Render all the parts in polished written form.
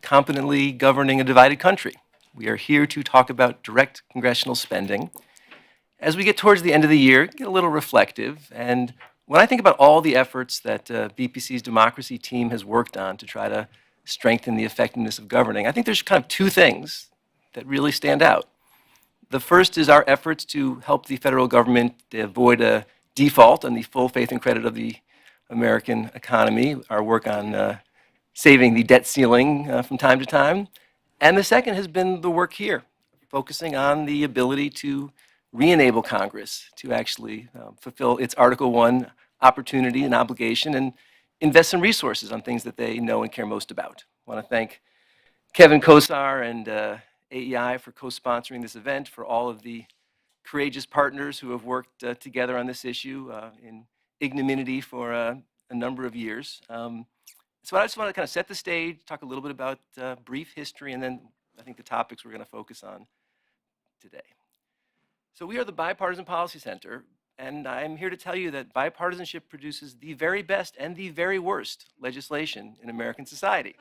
competently governing a divided country. We are here to talk about direct congressional spending. As we get towards the end of the year, get a little reflective. And when I think about all the efforts that BPC's democracy team has worked on to try to strengthen the effectiveness of governing, I think there's kind of two things that really stand out. The first is our efforts to help the federal government avoid a default on the full faith and credit of the American economy, our work on saving the debt ceiling from time to time. And the second has been the work here, focusing on the ability to re-enable Congress to actually fulfill its Article 1 opportunity and obligation and invest some resources on things that they know and care most about. I want to thank Kevin Kosar and AEI for co-sponsoring this event, for all of the courageous partners who have worked together on this issue in ignominy for a number of years. So I just want to kind of set the stage, talk a little bit about brief history, and then I think the topics we're going to focus on today. So we are the Bipartisan Policy Center, and I'm here to tell you that bipartisanship produces the very best and the very worst legislation in American society.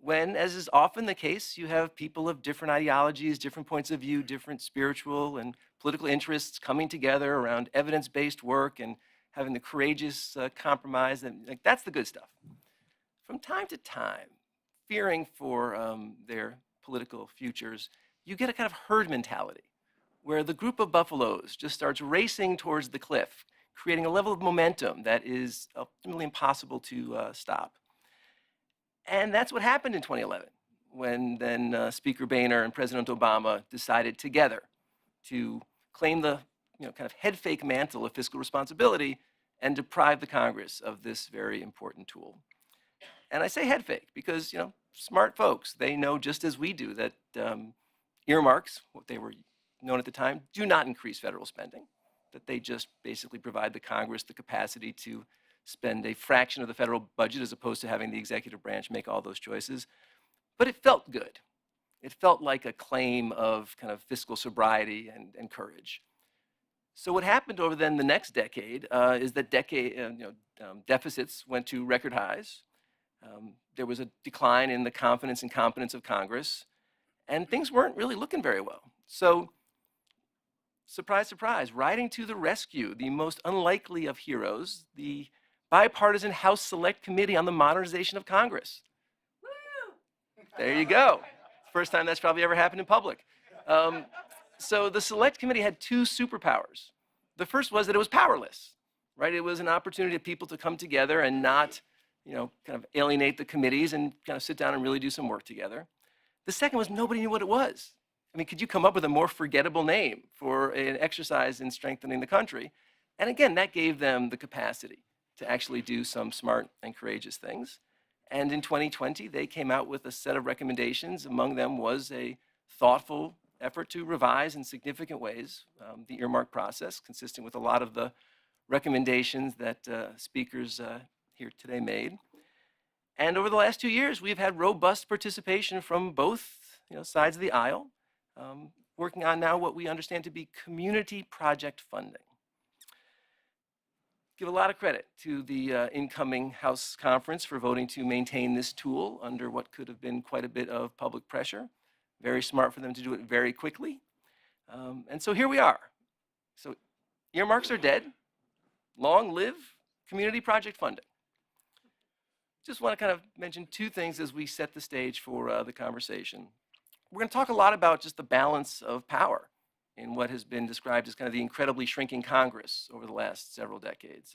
When, as is often the case, you have people of different ideologies, different points of view, different spiritual and political interests coming together around evidence-based work and having the courageous compromise, and like, that's the good stuff. From time to time, fearing for their political futures, you get a kind of herd mentality where the group of buffaloes just starts racing towards the cliff, creating a level of momentum that is ultimately impossible to stop. And that's what happened in 2011, when then Speaker Boehner and President Obama decided together to claim the kind of head fake mantle of fiscal responsibility and deprive the Congress of this very important tool. And I say head fake because smart folks, they know just as we do that earmarks, what they were known at the time, do not increase federal spending, that they just basically provide the Congress the capacity to spend a fraction of the federal budget as opposed to having the executive branch make all those choices. But it felt good. It felt like a claim of kind of fiscal sobriety and courage. So what happened over then the next decade is that deficits went to record highs. There was a decline in the confidence and competence of Congress, and things weren't really looking very well. So, surprise, surprise, riding to the rescue, the most unlikely of heroes, the Bipartisan House Select Committee on the Modernization of Congress. Woo! There you go. First time that's probably ever happened in public. So the Select Committee had two superpowers. The first was that it was powerless, right? It was an opportunity of people to come together and not kind of alienate the committees and kind of sit down and really do some work together. The second was nobody knew what it was. I mean, could you come up with a more forgettable name for an exercise in strengthening the country? And again, that gave them the capacity to actually do some smart and courageous things. And in 2020, they came out with a set of recommendations. Among them was a thoughtful effort to revise in significant ways the earmark process, consistent with a lot of the recommendations that speakers here today made. And over the last 2 years, we've had robust participation from both sides of the aisle, working on now what we understand to be community project funding. Give a lot of credit to the incoming House conference for voting to maintain this tool under what could have been quite a bit of public pressure. Very smart for them to do it very quickly. And so here we are. So earmarks are dead. Long live community project funding. Just want to kind of mention two things as we set the stage for the conversation. We're going to talk a lot about just the balance of power in what has been described as kind of the incredibly shrinking Congress over the last several decades.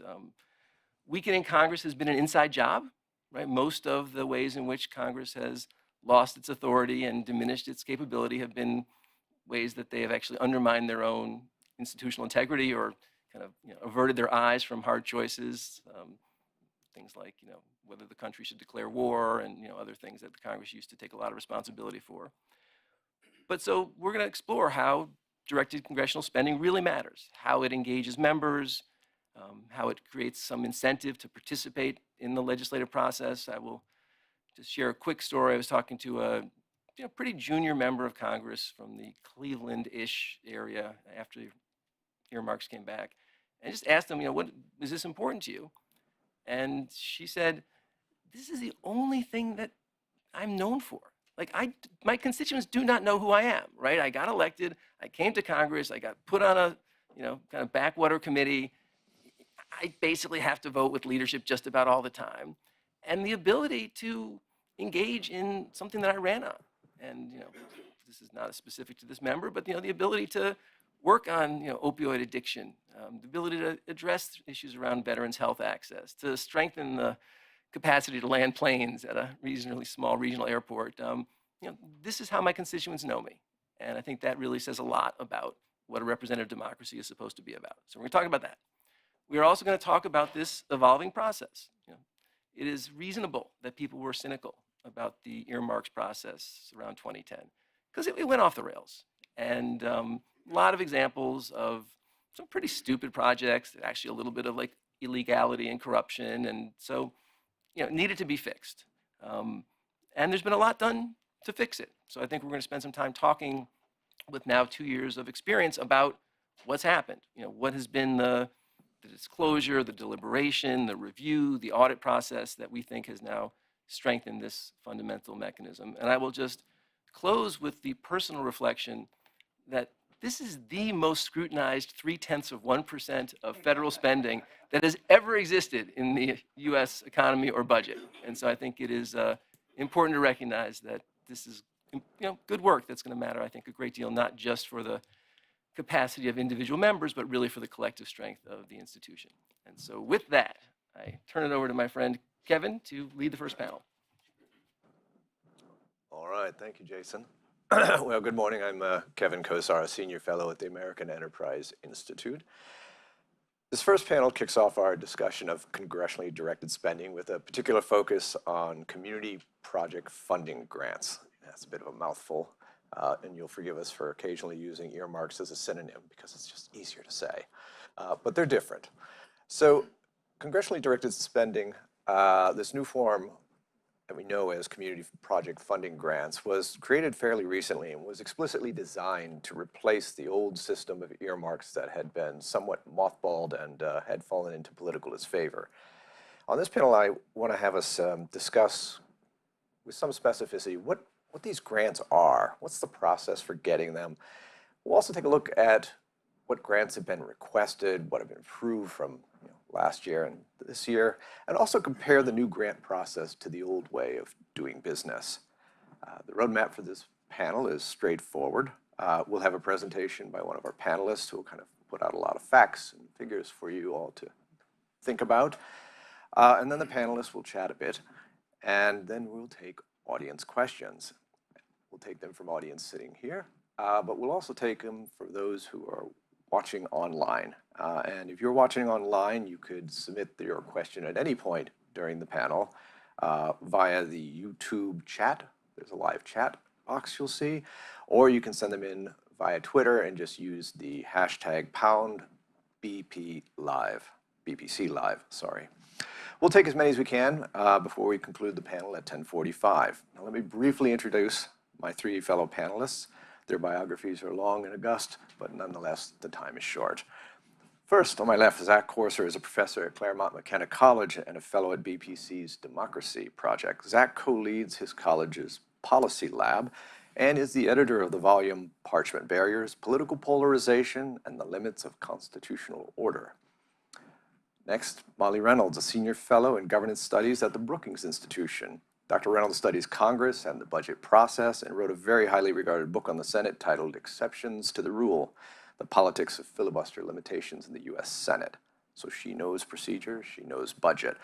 Weakening Congress has been an inside job, right? Most of the ways in which Congress has lost its authority and diminished its capability have been ways that they have actually undermined their own institutional integrity or kind of averted their eyes from hard choices. Things like whether the country should declare war and other things that the Congress used to take a lot of responsibility for. But so we're going to explore how directed congressional spending really matters, how it engages members, how it creates some incentive to participate in the legislative process. I will just share a quick story. I was talking to a pretty junior member of Congress from the Cleveland-ish area after earmarks came back, and just asked them, what is this important to you? And she said, this is the only thing that I'm I'm known for. Like my constituents do not know who I am, right? I got elected, I came to Congress, I got put on a, kind of backwater committee. I basically have to vote with leadership just about all the time. And the ability to engage in something that I ran on. And, this is not specific to this member, but, the ability to work on, opioid addiction, the ability to address issues around veterans' health access, to strengthen the capacity to land planes at a reasonably small regional airport. This is how my constituents know me. And I think that really says a lot about what a representative democracy is supposed to be about. So we're going to talk about that. We are also going to talk about this evolving process. It is reasonable that people were cynical about the earmarks process around 2010 because it went off the rails. And a lot of examples of some pretty stupid projects, actually a little bit of like illegality and corruption. And so, needed to be fixed. And there's been a lot done to fix it. So I think we're going to spend some time talking with now 2 years of experience about what's happened. What has been the disclosure, the deliberation, the review, the audit process that we think has now strengthened this fundamental mechanism. And I will just close with the personal reflection that this is the most scrutinized 0.3% of federal spending that has ever existed in the US economy or budget. And so I think it is important to recognize that this is good work that's going to matter, I think, a great deal, not just for the capacity of individual members, but really for the collective strength of the institution. And so with that, I turn it over to my friend Kevin to lead the first panel. All right, thank you, Jason. Well, good morning. I'm Kevin Kosar, a senior fellow at the American Enterprise Institute. This first panel kicks off our discussion of congressionally directed spending with a particular focus on community project funding grants. That's a bit of a mouthful. And you'll forgive us for occasionally using earmarks as a synonym because it's just easier to say, but they're different. So congressionally directed spending, this new form that we know as community project funding grants, was created fairly recently and was explicitly designed to replace the old system of earmarks that had been somewhat mothballed and had fallen into political disfavor. On this panel, I want to have us discuss with some specificity what these grants are, what's the process for getting them. We'll also take a look at what grants have been requested, what have been approved from last year and this year, and also compare the new grant process to the old way of doing business. The roadmap for this panel is straightforward. We'll have a presentation by one of our panelists who will kind of put out a lot of facts and figures for you all to think about. And then the panelists will chat a bit, and then we'll take audience questions. We'll take them from audience sitting here, but we'll also take them for those who are watching online. And if you're watching online, you could submit your question at any point during the panel via the YouTube chat. There's a live chat box you'll see, or you can send them in via Twitter and just use the hashtag #BPC Live, sorry. We'll take as many as we can before we conclude the panel at 10:45. Now let me briefly introduce my three fellow panelists. Their biographies are long and august, but nonetheless, the time is short. First, on my left, Zach Corser is a professor at Claremont McKenna College and a fellow at BPC's Democracy Project. Zach co-leads his college's policy lab and is the editor of the volume Parchment Barriers, Political Polarization, and the Limits of Constitutional Order. Next, Molly Reynolds, a senior fellow in governance studies at the Brookings Institution. Dr. Reynolds studies Congress and the budget process and wrote a very highly regarded book on the Senate titled Exceptions to the Rule, the Politics of Filibuster Limitations in the U.S. Senate. So she knows procedure, she knows budget.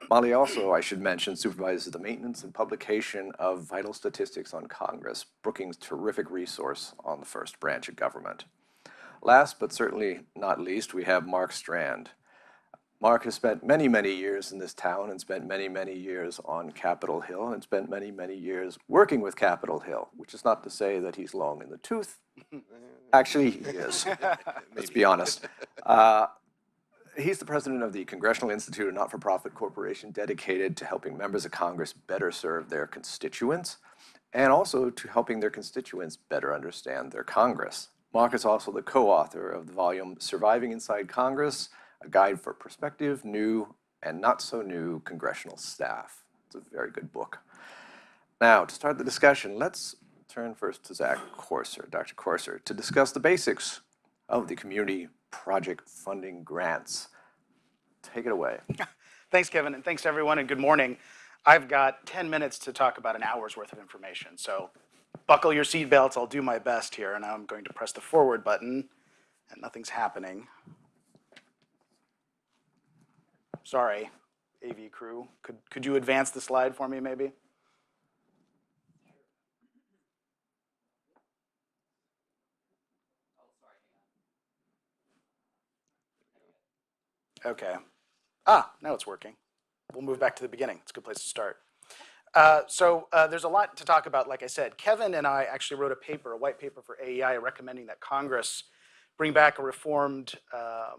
Molly also, I should mention, supervises the maintenance and publication of vital statistics on Congress, Brookings' terrific resource on the first branch of government. Last, but certainly not least, we have Mark Strand. Mark has spent many, many years in this town and spent many, many years on Capitol Hill and spent many, many years working with Capitol Hill, which is not to say that he's long in the tooth. Actually, he is. Let's be honest. He's the president of the Congressionally Institute, a not-for-profit corporation dedicated to helping members of Congress better serve their constituents and also to helping their constituents better understand their Congress. Mark is also the co-author of the volume Surviving Inside Congress, a guide for prospective, new, and not so new congressional staff. It's a very good book. Now, to start the discussion, let's turn first to Dr. Corser, to discuss the basics of the community project funding grants. Take it away. Thanks, Kevin, and thanks everyone, and good morning. I've got 10 minutes to talk about an hour's worth of information, so buckle your seatbelts. I'll do my best here, and I'm going to press the forward button, and nothing's happening. Sorry, AV crew. Could you advance the slide for me, maybe? Okay. Now it's working. We'll move back to the beginning. It's a good place to start. There's a lot to talk about, like I said. Kevin and I actually wrote a white paper for AEI recommending that Congress bring back a reformed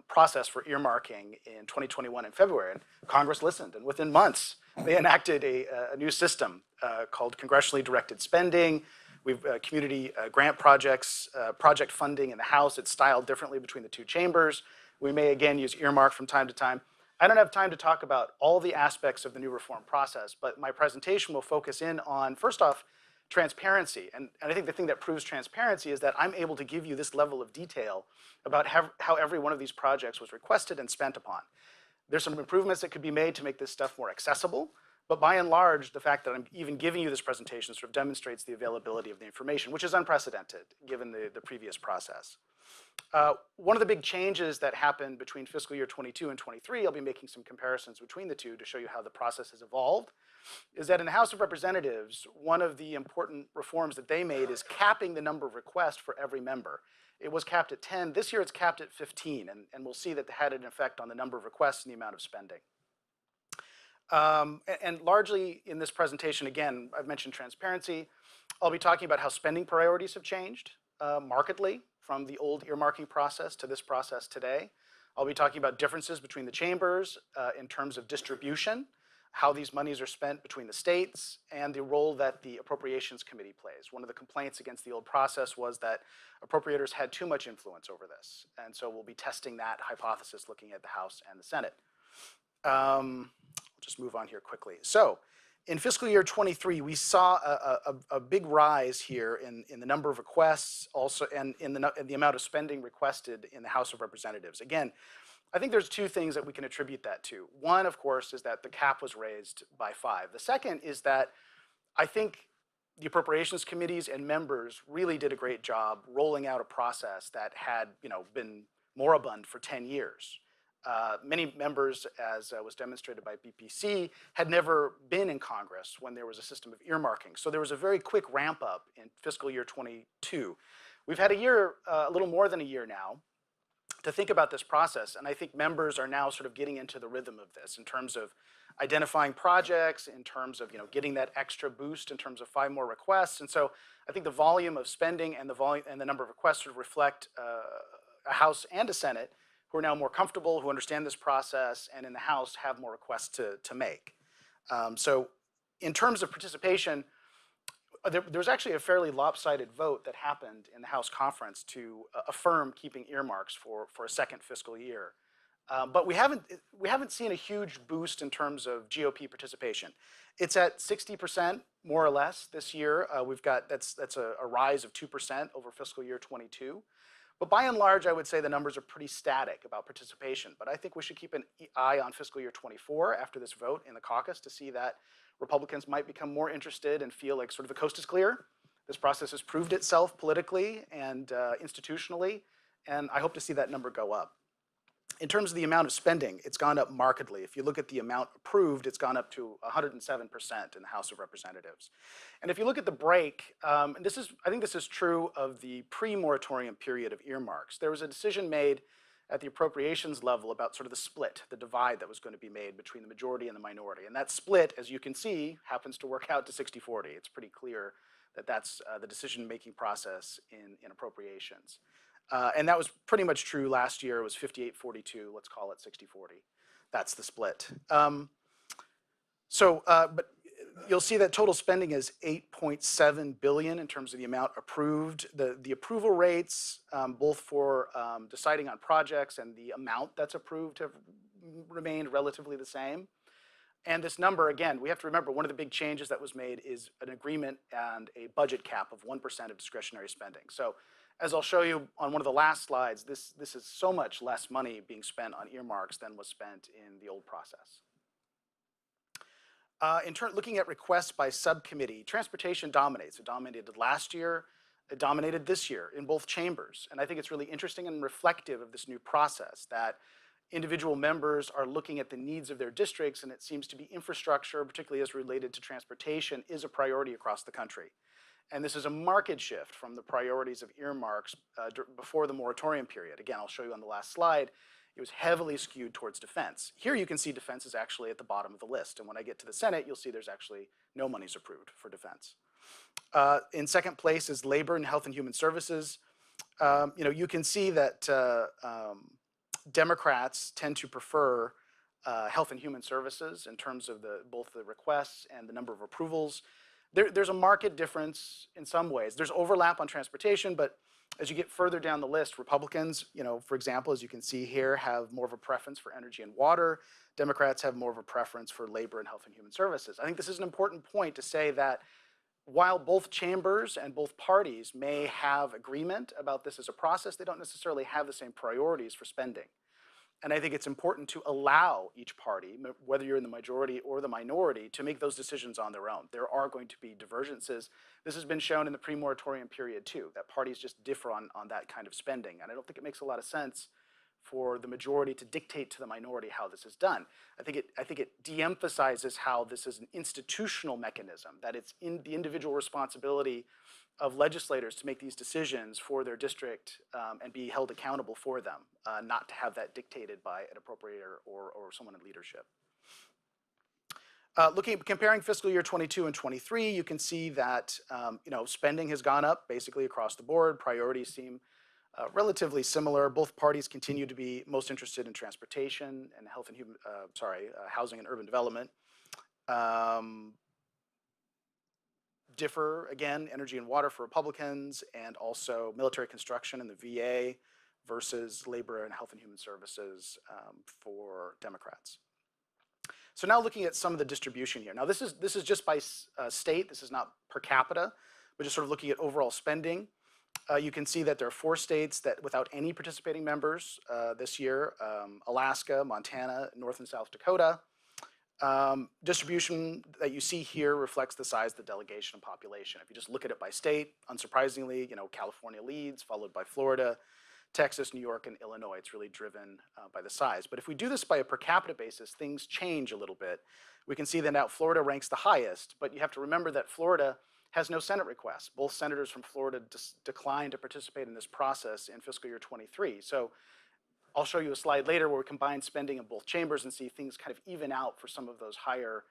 process for earmarking in 2021 in February. And Congress listened, and within months, they enacted a new system called Congressionally Directed Spending. We've community grant projects, project funding in the House. It's styled differently between the two chambers. We may again use earmark from time to time. I don't have time to talk about all the aspects of the new reform process, but my presentation will focus in on, first off, transparency. And I think the thing that proves transparency is that I'm able to give you this level of detail about how every one of these projects was requested and spent upon. There's some improvements that could be made to make this stuff more accessible, but by and large, the fact that I'm even giving you this presentation sort of demonstrates the availability of the information, which is unprecedented given the previous process. One of the big changes that happened between fiscal year 22 and 23, I'll be making some comparisons between the two to show you how the process has evolved, is that in the House of Representatives, one of the important reforms that they made is capping the number of requests for every member. It was capped at 10. This year it's capped at 15, and we'll see that it had an effect on the number of requests and the amount of spending. And largely in this presentation, again, I've mentioned transparency. I'll be talking about how spending priorities have changed markedly from the old earmarking process to this process today. I'll be talking about differences between the chambers in terms of distribution, how these monies are spent between the states, and the role that the Appropriations Committee plays. One of the complaints against the old process was that appropriators had too much influence over this. And so we'll be testing that hypothesis looking at the House and the Senate. I'll just move on here quickly. So in fiscal year 23, we saw a big rise here in the number of requests, also, and in the amount of spending requested in the House of Representatives. Again, I think there's two things that we can attribute that to. One, of course, is that the cap was raised by 5. The second is that I think the Appropriations Committees and members really did a great job rolling out a process that had, been moribund for 10 years. Many members, as was demonstrated by BPC, had never been in Congress when there was a system of earmarking. So there was a very quick ramp up in fiscal year 22. We've had a year, a little more than a year now, to think about this process, and I think members are now sort of getting into the rhythm of this in terms of identifying projects, in terms of getting that extra boost in terms of 5 more requests. And so I think the volume of spending and the number of requests sort of reflect a House and a Senate who are now more comfortable, who understand this process, and in the House have more requests to make. So in terms of participation, there was actually a fairly lopsided vote that happened in the House conference to affirm keeping earmarks for a second fiscal year. But we haven't seen a huge boost in terms of GOP participation. It's at 60% more or less this year. That's a rise of 2% over fiscal year 22. But by and large, I would say the numbers are pretty static about participation. But I think we should keep an eye on fiscal year 24 after this vote in the caucus to see that Republicans might become more interested and feel like sort of the coast is clear. This process has proved itself politically and institutionally, and I hope to see that number go up. In terms of the amount of spending, it's gone up markedly. If you look at the amount approved, it's gone up to 107% in the House of Representatives. And if you look at the break, and I think this is true of the pre-moratorium period of earmarks. There was a decision made at the appropriations level about sort of the split, the divide that was going to be made between the majority and the minority. And that split, as you can see, happens to work out to 60-40. It's pretty clear that that's the decision-making process in appropriations. And that was pretty much true last year. It was 58-42, let's call it 60-40. That's the split. But you'll see that total spending is $8.7 billion in terms of the amount approved. The approval rates, both for deciding on projects and the amount that's approved, have remained relatively the same. And this number, again, we have to remember one of the big changes that was made is an agreement and a budget cap of 1% of discretionary spending. So as I'll show you on one of the last slides, this is so much less money being spent on earmarks than was spent in the old process. Looking at requests by subcommittee, transportation dominates. It dominated last year. It dominated this year in both chambers. And I think it's really interesting and reflective of this new process that individual members are looking at the needs of their districts, and it seems to be infrastructure, particularly as related to transportation, is a priority across the country. And this is a marked shift from the priorities of earmarks before the moratorium period. Again, I'll show you on the last slide. It was heavily skewed towards defense. Here you can see defense is actually at the bottom of the list. And when I get to the Senate, you'll see there's actually no monies approved for defense. In second place is labor and health and human services. You can see that Democrats tend to prefer health and human services in terms of both the requests and the number of approvals. There's a marked difference in some ways. There's overlap on transportation, but as you get further down the list, Republicans, for example, as you can see here, have more of a preference for energy and water. Democrats have more of a preference for labor and health and human services. I think this is an important point to say that while both chambers and both parties may have agreement about this as a process, they don't necessarily have the same priorities for spending. And I think it's important to allow each party, whether you're in the majority or the minority, to make those decisions on their own. There are going to be divergences. This has been shown in the pre-moratorium period too, that parties just differ on that kind of spending. And I don't think it makes a lot of sense for the majority to dictate to the minority how this is done. I think it de-emphasizes how this is an institutional mechanism, that it's in the individual responsibility of legislators to make these decisions for their district and be held accountable for them, not to have that dictated by an appropriator or someone in leadership. Comparing fiscal year 22 and 23, you can see that spending has gone up basically across the board. Priorities seem relatively similar. Both parties continue to be most interested in transportation and housing and urban development. Differ, again, energy and water for Republicans, and also military construction and the VA versus labor and health and human services for Democrats. So now looking at some of the distribution here. Now this is just by state. This is not per capita, but just sort of looking at overall spending. You can see that there are 4 states that without any participating members this year: Alaska, Montana, North and South Dakota. Distribution that you see here reflects the size of the delegation and population. If you just look at it by state, unsurprisingly, California leads, followed by Florida, Texas, New York, and Illinois. It's really driven by the size. But if we do this by a per capita basis, things change a little bit. We can see that now Florida ranks the highest, but you have to remember that Florida has no Senate requests. Both senators from Florida declined to participate in this process in fiscal year 23. So I'll show you a slide later where we combine spending in both chambers and see things kind of even out for some of those higher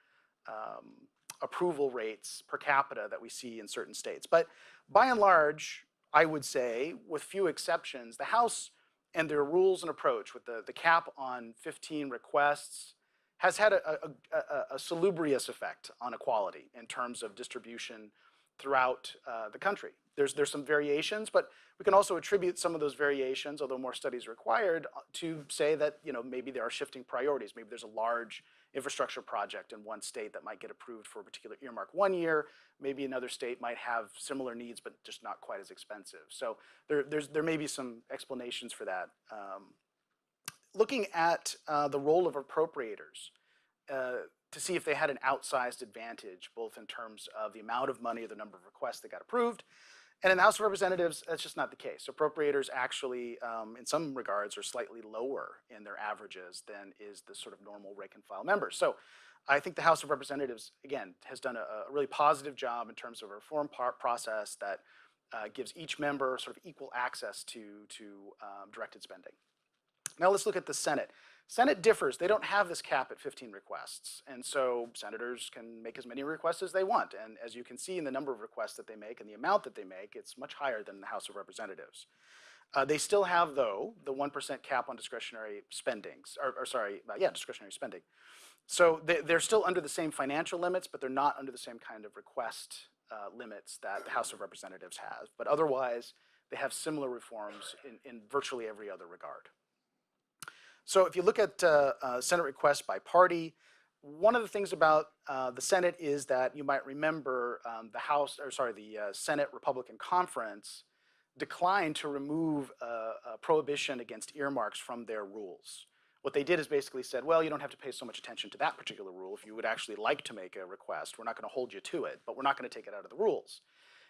approval rates per capita that we see in certain states. But by and large, I would say, with few exceptions, the House and their rules and approach with the cap on 15 requests has had a salubrious effect on equality in terms of distribution throughout the country. There's some variations, but we can also attribute some of those variations, although more studies are required, to say that maybe there are shifting priorities. Maybe there's a large infrastructure project in one state that might get approved for a particular earmark one year. Maybe another state might have similar needs, but just not quite as expensive. So there may be some explanations for that. Looking at the role of appropriators, to see if they had an outsized advantage, both in terms of the amount of money or the number of requests that got approved. And in the House of Representatives, that's just not the case. Appropriators actually, in some regards, are slightly lower in their averages than is the sort of normal rank and file members. So I think the House of Representatives, again, has done a really positive job in terms of a reform process that gives each member sort of equal access to directed spending. Now let's look at the Senate. Senate differs. They don't have this cap at 15 requests. And so senators can make as many requests as they want. And as you can see in the number of requests that they make and the amount that they make, it's much higher than the House of Representatives. They still have, though, the 1% cap on discretionary spendings, discretionary spending. So they're still under the same financial limits, but they're not under the same kind of request limits that the House of Representatives has. But otherwise, they have similar reforms in virtually every other regard. So if you look at Senate requests by party, one of the things about the Senate is that you might remember the Senate Republican Conference declined to remove a prohibition against earmarks from their rules. What they did is basically said, well, you don't have to pay so much attention to that particular rule. If you would actually like to make a request, we're not going to hold you to it, but we're not going to take it out of the rules.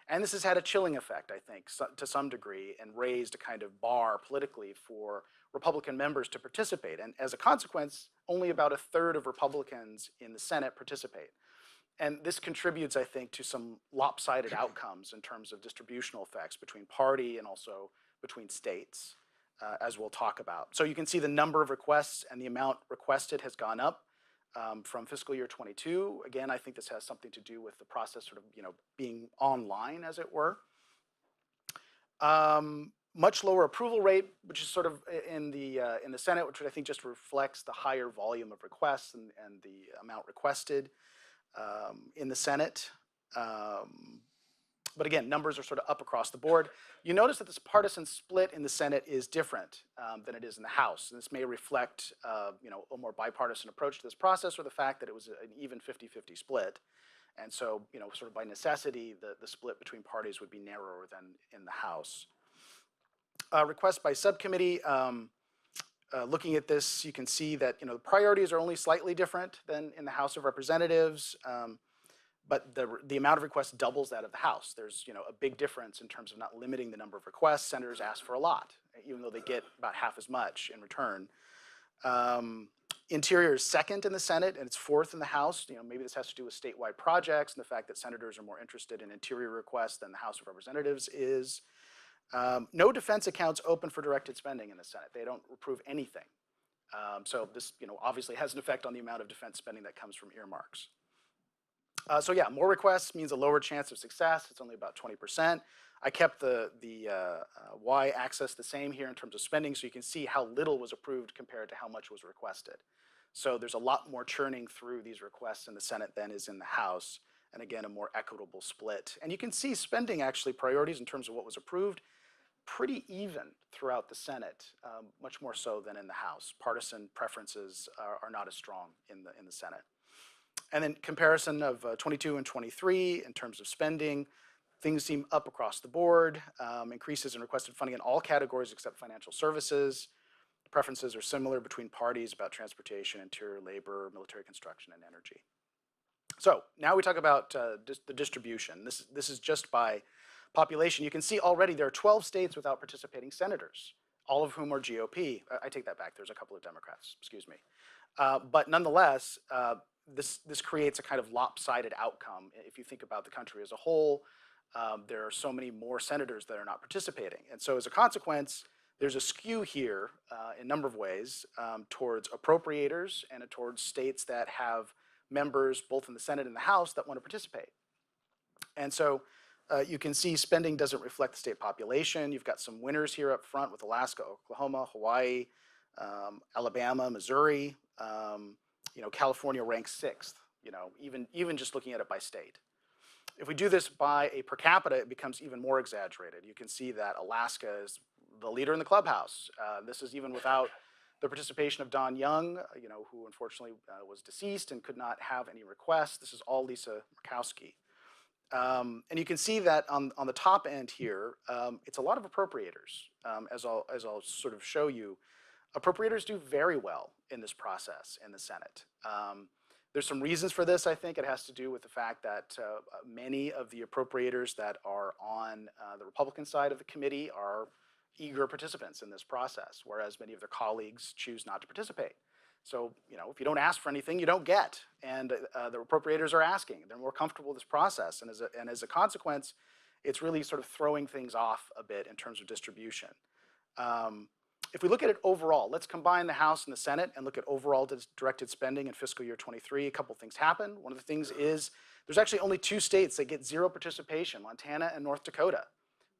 And this has had a chilling effect, I think, to some degree, and raised a kind of bar politically for Republican members to participate. And as a consequence, only about a third of Republicans in the Senate participate. And this contributes, I think, to some lopsided outcomes in terms of distributional effects between party and also between states, as we'll talk about. So you can see the number of requests and the amount requested has gone up from fiscal year 22. Again, I think this has something to do with the process sort of, being online, as it were. Much lower approval rate, which is sort of in the Senate, which I think just reflects the higher volume of requests and the amount requested in the Senate. But again, numbers are sort of up across the board. You notice that this partisan split in the Senate is different than it is in the House. And this may reflect a more bipartisan approach to this process, or the fact that it was an even 50-50 split. And so, sort of by necessity, the split between parties would be narrower than in the House. Requests by subcommittee. Looking at this, you can see that the priorities are only slightly different than in the House of Representatives, but the amount of requests doubles that of the House. There's a big difference in terms of not limiting the number of requests. Senators ask for a lot, even though they get about half as much in return. Interior is second in the Senate, and it's fourth in the House. Maybe this has to do with statewide projects and the fact that senators are more interested in interior requests than the House of Representatives is. No defense accounts open for directed spending in the Senate. They don't approve anything. So this, obviously has an effect on the amount of defense spending that comes from earmarks. So yeah, more requests means a lower chance of success. It's only about 20%. I kept the y-axis the same here in terms of spending, so you can see how little was approved compared to how much was requested. So there's a lot more churning through these requests in the Senate than is in the House, and again, a more equitable split. And you can see spending actually priorities in terms of what was approved pretty even throughout the Senate, much more so than in the House. Partisan preferences are not as strong in the Senate. And then comparison of 22 and 23 in terms of spending, things seem up across the board, increases in requested funding in all categories except financial services. Preferences are similar between parties about transportation, interior, labor, military construction, and energy. So now we talk about the distribution. This is just by population. You can see already there are 12 states without participating senators, all of whom are GOP. I take that back. There's a couple of Democrats, excuse me. But nonetheless, this creates a kind of lopsided outcome. If you think about the country as a whole, there are so many more senators that are not participating. And so as a consequence, there's a skew here in a number of ways towards appropriators and towards states that have members both in the Senate and the House that want to participate. And so you can see spending doesn't reflect the state population. You've got some winners here up front with Alaska, Oklahoma, Hawaii, Alabama, Missouri. California ranks 6th, even just looking at it by state. If we do this by a per capita, it becomes even more exaggerated. You can see that Alaska is the leader in the clubhouse. This is even without the participation of Don Young, who unfortunately was deceased and could not have any requests. This is all Lisa Murkowski. And you can see that on the top end here, it's a lot of appropriators. As I'll sort of show you, appropriators do very well in this process in the Senate. There's some reasons for this, I think. It has to do with the fact that many of the appropriators that are on the Republican side of the committee are eager participants in this process, whereas many of their colleagues choose not to participate. So, if you don't ask for anything, you don't get. And the appropriators are asking. They're more comfortable with this process. And as a consequence, it's really sort of throwing things off a bit in terms of distribution. If we look at it overall, let's combine the House and the Senate and look at overall directed spending in fiscal year 23. A couple things happen. One of the things is there's actually only 2 states that get 0 participation, Montana and North Dakota.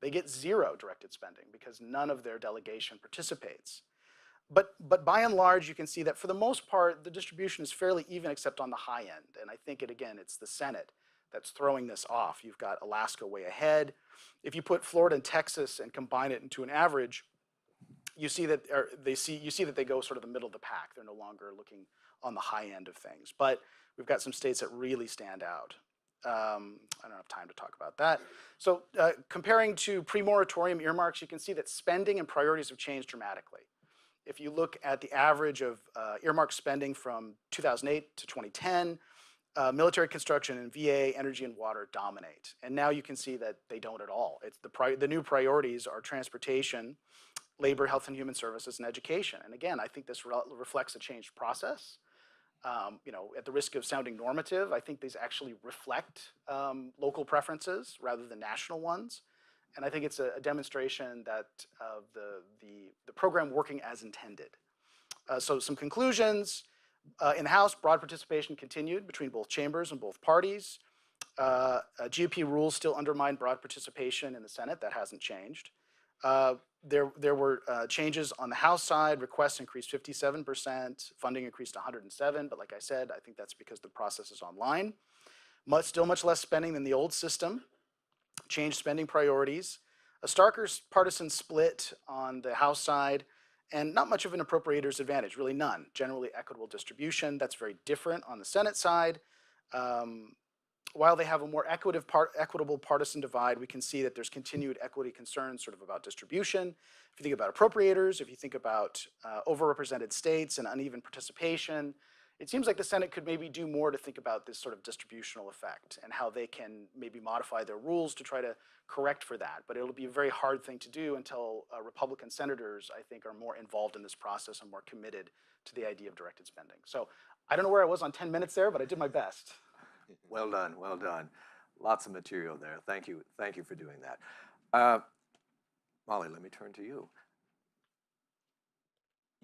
They get 0 directed spending because none of their delegation participates. But by and large, you can see that for the most part, the distribution is fairly even except on the high end. And I think it's the Senate that's throwing this off. You've got Alaska way ahead. If you put Florida and Texas and combine it into an average, you see that they go sort of the middle of the pack. They're no longer looking on the high end of things. But we've got some states that really stand out. I don't have time to talk about that. So comparing to pre-moratorium earmarks, you can see that spending and priorities have changed dramatically. If you look at the average of earmark spending from 2008 to 2010, military construction and VA, energy and water dominate. And now you can see that they don't at all. It's the new priorities are transportation, labor, health and human services, and education. And again, I think this reflects a changed process. At the risk of sounding normative, I think these actually reflect local preferences rather than national ones. And I think it's a demonstration that of the program working as intended. So some conclusions. In the House, broad participation continued between both chambers and both parties. GOP rules still undermine broad participation in the Senate. That hasn't changed. There were changes on the House side. Requests increased 57%. Funding increased 107. But like I said, I think that's because the process is online. Still much less spending than the old system. Changed spending priorities. A starker partisan split on the House side. And not much of an appropriator's advantage, really none. Generally equitable distribution. That's very different on the Senate side. While they have a more equitable partisan divide, we can see that there's continued equity concerns sort of about distribution. If you think about appropriators, if you think about overrepresented states and uneven participation, it seems like the Senate could maybe do more to think about this sort of distributional effect and how they can maybe modify their rules to try to correct for that. But it'll be a very hard thing to do until Republican senators, I think, are more involved in this process and more committed to the idea of directed spending. So I don't know where I was on 10 minutes there, but I did my best. Well done, well done. Lots of material there. Thank you for doing that. Molly, let me turn to you.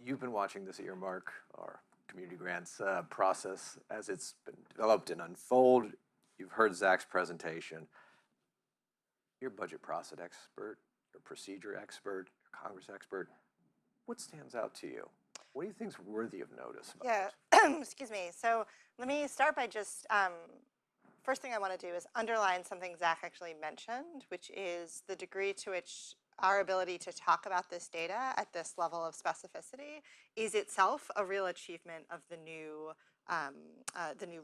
You've been watching this earmark or community grants process as it's been developed and unfold. You've heard Zach's presentation. You're a budget process expert, you're a procedure expert, you're a Congress expert. What stands out to you? What do you think is worthy of notice about Yeah, excuse me. So let me start by just, first thing I want to do is underline something Zach actually mentioned, which is the degree to which our ability to talk about this data at this level of specificity is itself a real achievement of the new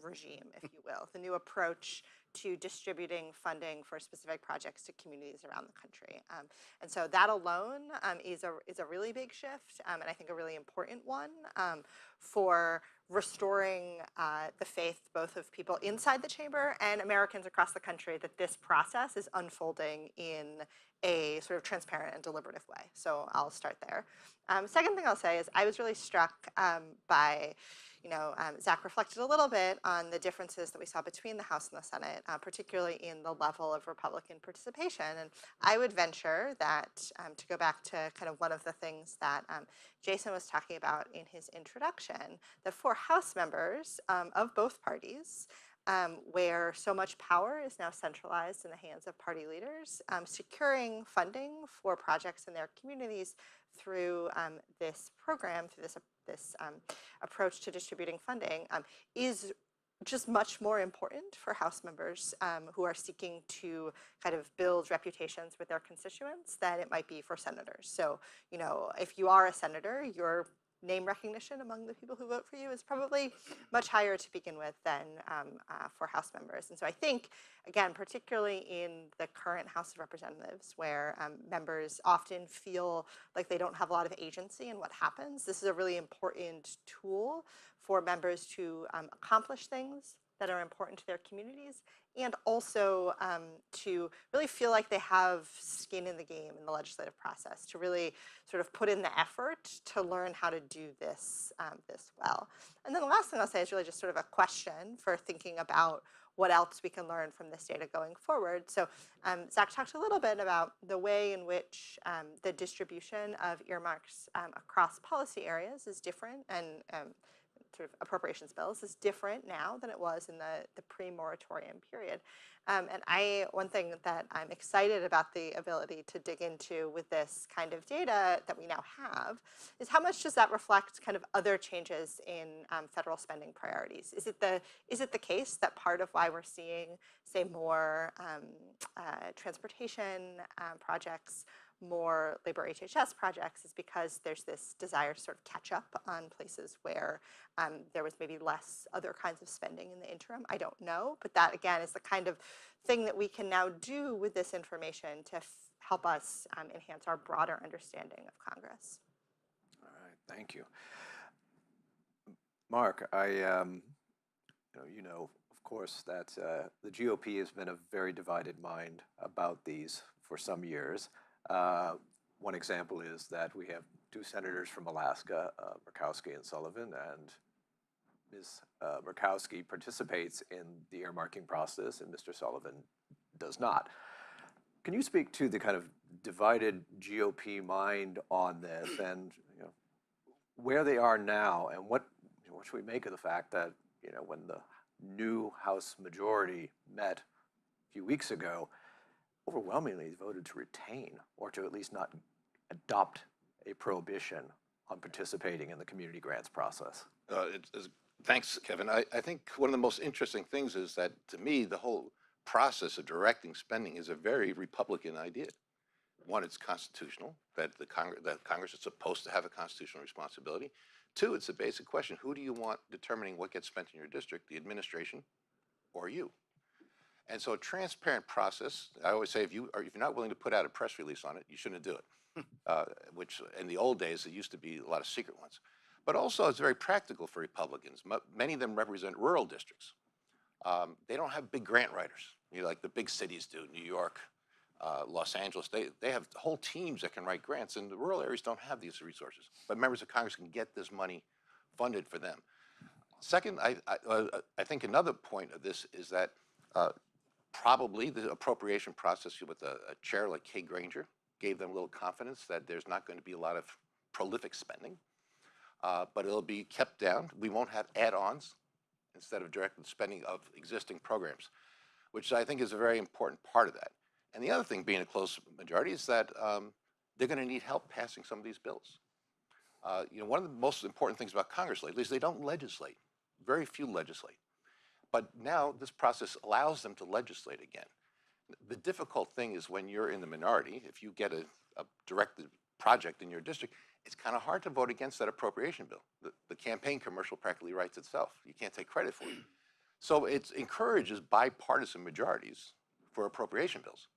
regime, if you will, the new approach to distributing funding for specific projects to communities around the country. And so that alone is a really big shift, and I think a really important one for restoring the faith both of people inside the chamber and Americans across the country that this process is unfolding in a sort of transparent and deliberative way. So I'll start there. Second thing I'll say is I was really struck by, Zach reflected a little bit on the differences that we saw between the House and the Senate, particularly in the level of Republican participation. And I would venture that, to go back to kind of one of the things that Jason was talking about in his introduction, that for House members of both parties, where so much power is now centralized in the hands of party leaders, securing funding for projects in their communities through this program, through this approach to distributing funding, is just much more important for House members who are seeking to kind of build reputations with their constituents than it might be for senators. So, if you are a senator, your name recognition among the people who vote for you is probably much higher to begin with than for House members. And so I think, again, particularly in the current House of Representatives, where members often feel like they don't have a lot of agency in what happens, this is a really important tool for members to accomplish things that are important to their communities, and also to really feel like they have skin in the game in the legislative process, to really sort of put in the effort to learn how to do this well. And then the last thing I'll say is really just sort of a question for thinking about what else we can learn from this data going forward. So Zach talked a little bit about the way in which the distribution of earmarks across policy areas is different, and sort of appropriations bills is different now than it was in the pre-moratorium period. And one thing that I'm excited about the ability to dig into with this kind of data that we now have is how much does that reflect kind of other changes in federal spending priorities? Is it the case that part of why we're seeing, say, more transportation projects, more labor HHS projects is because there's this desire to sort of catch up on places where there was maybe less other kinds of spending in the interim. I don't know, but that again is the kind of thing that we can now do with this information to help us enhance our broader understanding of Congress. All right, thank you. Mark, you know, of course, that the GOP has been a very divided mind about these for some years. One example is that we have two senators from Alaska, Murkowski and Sullivan, and Ms. Murkowski participates in the earmarking process, and Mr. Sullivan does not. Can you speak to the kind of divided GOP mind on this, and where they are now, and what should we make of the fact that when the new House majority met a few weeks ago, overwhelmingly voted to retain, or to at least not adopt a prohibition on participating in the community grants process? Thanks, Kevin. I think one of the most interesting things is that, to me, the whole process of directing spending is a very Republican idea. One, it's constitutional, that Congress is supposed to have a constitutional responsibility. Two, it's a basic question. Who do you want determining what gets spent in your district, the administration or you? And so a transparent process, I always say, if you're not willing to put out a press release on it, you shouldn't do it, which in the old days, it used to be a lot of secret ones. But also, it's very practical for Republicans. Many of them represent rural districts. They don't have big grant writers, like the big cities do, New York, Los Angeles. They have whole teams that can write grants, and the rural areas don't have these resources. But members of Congress can get this money funded for them. Second, I think another point of this is that probably the appropriation process with a chair like Kay Granger gave them a little confidence that there's not going to be a lot of prolific spending, but it'll be kept down. We won't have add-ons instead of direct spending of existing programs, which I think is a very important part of that. And the other thing, being a close majority, is that they're going to need help passing some of these bills. One of the most important things about Congress lately is they don't legislate. Very few legislate. But now this process allows them to legislate again. The difficult thing is when you're in the minority, if you get a directed project in your district, it's kind of hard to vote against that appropriation bill. The campaign commercial practically writes itself. You can't take credit for it. So it encourages bipartisan majorities for appropriation bills.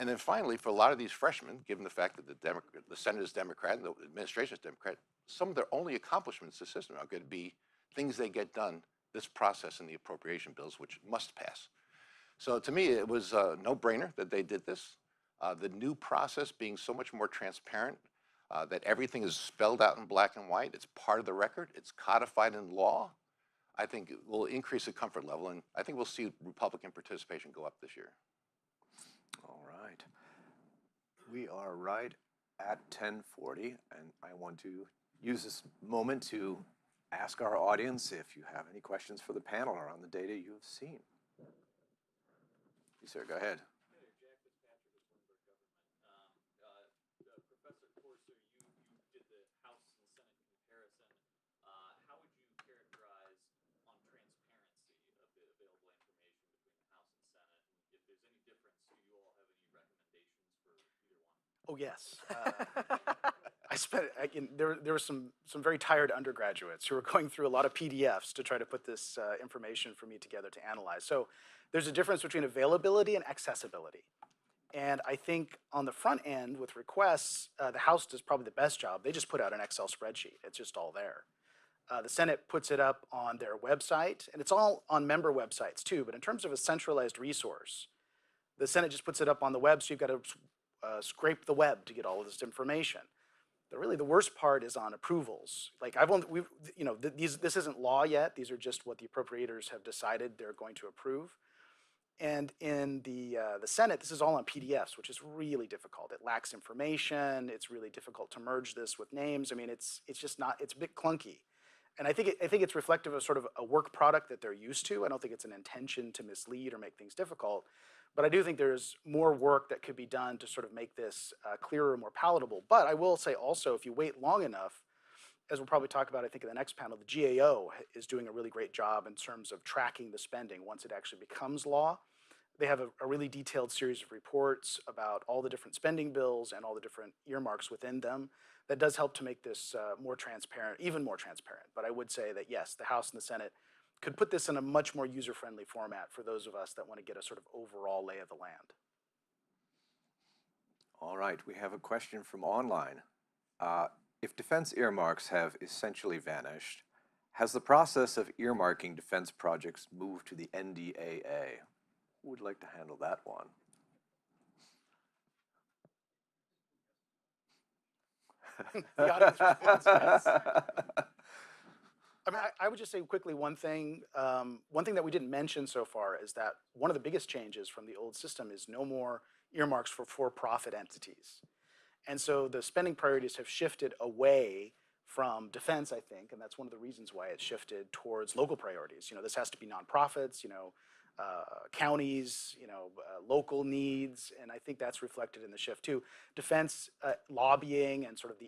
And then finally, for a lot of these freshmen, given the fact that the Senate is Democrat and the administration is Democrat, some of their only accomplishments in the system are going to be things they get done this process in the appropriation bills, which must pass. So to me, it was a no-brainer that they did this. The new process being so much more transparent, that everything is spelled out in black and white, it's part of the record, it's codified in law, I think it will increase the comfort level, and I think we'll see Republican participation go up this year. All right. We are right at 10:40, and I want to use this moment to ask our audience if you have any questions for the panel around the data you have seen. Yes, sir, go ahead. Professor Corser, you did the House and Senate comparison. How would you characterize on transparency of the available information between the House and Senate? And if there's any difference, do you all have any recommendations for either one? Oh, yes. There were some very tired undergraduates who were going through a lot of PDFs to try to put this information for me together to analyze. So there's a difference between availability and accessibility. And I think on the front end with requests, the House does probably the best job. They just put out an Excel spreadsheet. It's just all there. The Senate puts it up on their website, and it's all on member websites too. But in terms of a centralized resource, the Senate just puts it up on the web, so you've got to scrape the web to get all of this information. Really, the worst part is on approvals. Like this isn't law yet. These are just what the appropriators have decided they're going to approve. And in the Senate, this is all on PDFs, which is really difficult. It lacks information. It's really difficult to merge this with names. I mean, it's just not. It's a bit clunky. And I think it's reflective of sort of a work product that they're used to. I don't think it's an intention to mislead or make things difficult. But I do think there's more work that could be done to sort of make this clearer and more palatable. But I will say also, if you wait long enough, as we'll probably talk about, I think in the next panel, the GAO is doing a really great job in terms of tracking the spending once it actually becomes law. they have a really detailed series of reports about all the different spending bills and all the different earmarks within them. That does help to make this more transparent, even more transparent. But I would say that yes, the House and the Senate could put this in a much more user-friendly format for those of us that want to get a sort of overall lay of the land. All right, we have a question from online. If defense earmarks have essentially vanished, has the process of earmarking defense projects moved to the NDAA? Who would like to handle that one? The audience response, yes. I mean, I would just say quickly one thing that we didn't mention so far is that one of the biggest changes from the old system is no more earmarks for for-profit entities. And so the spending priorities have shifted away from defense, I think, and that's one of the reasons why it shifted towards local priorities. This has to be nonprofits, counties, local needs, and I think that's reflected in the shift too. Defense lobbying and sort of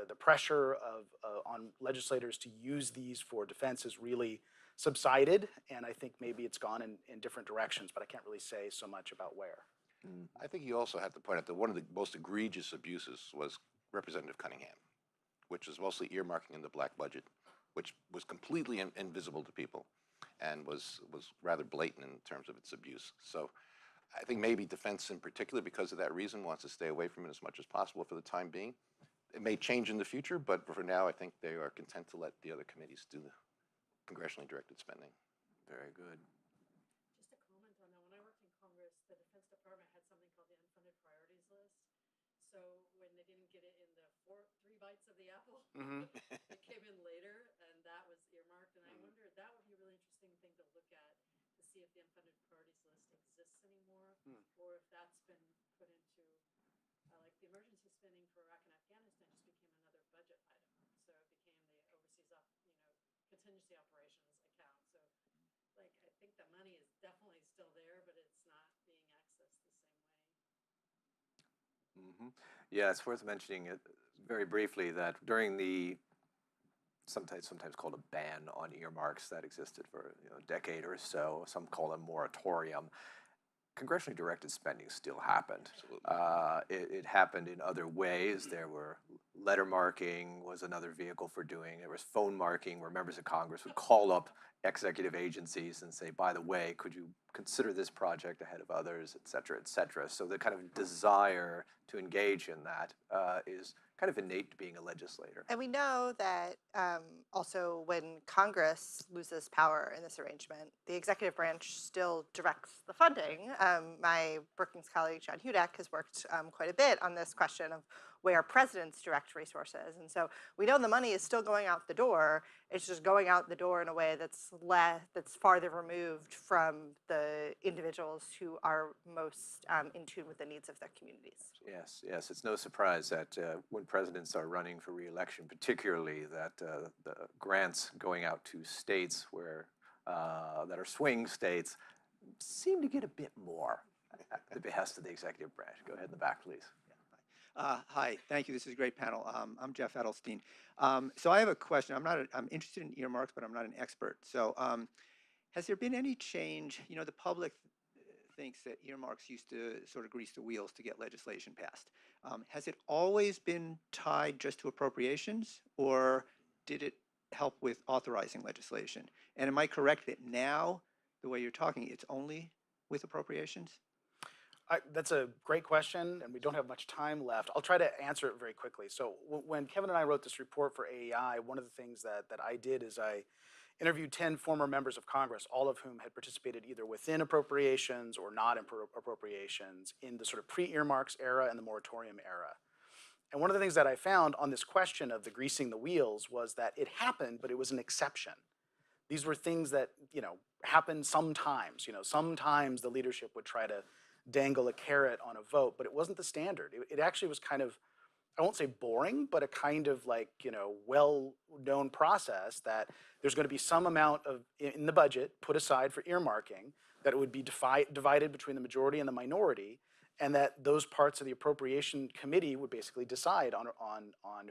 the pressure of on legislators to use these for defense has really subsided, and I think maybe it's gone in different directions, but I can't really say so much about where. I think you also have to point out that one of the most egregious abuses was Representative Cunningham, which was mostly earmarking in the black budget, which was completely invisible to people and was rather blatant in terms of its abuse. So I think maybe defense in particular, because of that reason, wants to stay away from it as much as possible for the time being. It may change in the future, but for now, I think they are content to let the other committees do the congressionally directed spending. Very good. Just a comment on that. When I worked in Congress, the Defense Department had something called the unfunded priorities list. So when they didn't get it in the three bites of the apple, it came in later, and that was earmarked. And I wonder, that would be a really interesting thing to look at to see if the unfunded priorities list exists anymore, or if that's been put into, like the emergency spending for Iraq and Afghanistan just became another budget item. So it became the overseas, contingency operations account. So like, I think the money is definitely still there, but it's not being accessed the same way. Yeah, it's worth mentioning it very briefly that during the sometimes called a ban on earmarks that existed for a decade or so, some call it moratorium, congressionally directed spending still happened. It happened in other ways. There were letter marking was another vehicle for doing. There was phone marking where members of Congress would call up executive agencies and say, by the way, could you consider this project ahead of others, et cetera, et cetera. So the kind of desire to engage in that is kind of innate to being a legislator. And we know that also when Congress loses power in this arrangement, the executive branch still directs the funding. My Brookings colleague, John Hudak, has worked quite a bit on this question of where presidents direct resources. And so we know the money is still going out the door. It's just going out the door in a way that's farther removed from the individuals who are most in tune with the needs of their communities. Yes, yes. It's no surprise that when presidents are running for re-election, particularly that the grants going out to states where that are swing states seem to get a bit more at the behest of the executive branch. Go ahead in the back, please. Hi, thank you. This is a great panel. I'm Jeff Edelstein. So I have a question. I'm interested in earmarks, but I'm not an expert. So has there been any change? The public thinks that earmarks used to sort of grease the wheels to get legislation passed. Has it always been tied just to appropriations, or did it help with authorizing legislation? And am I correct that now, the way you're talking, it's only with appropriations? That's a great question, and we don't have much time left. I'll try to answer it very quickly. So when Kevin and I wrote this report for AEI, one of the things that I did is I interviewed 10 former members of Congress, all of whom had participated either within appropriations or not in appropriations in the sort of pre-earmarks era and the moratorium era. And one of the things that I found on this question of the greasing the wheels was that it happened, but it was an exception. These were things that, happened sometimes. Sometimes the leadership would try to dangle a carrot on a vote, but it wasn't the standard. It actually was kind of, I won't say boring, but a kind of like, well-known process that there's going to be some amount of, in the budget, put aside for earmarking, that it would be divided between the majority and the minority, and that those parts of the appropriation committee would basically decide on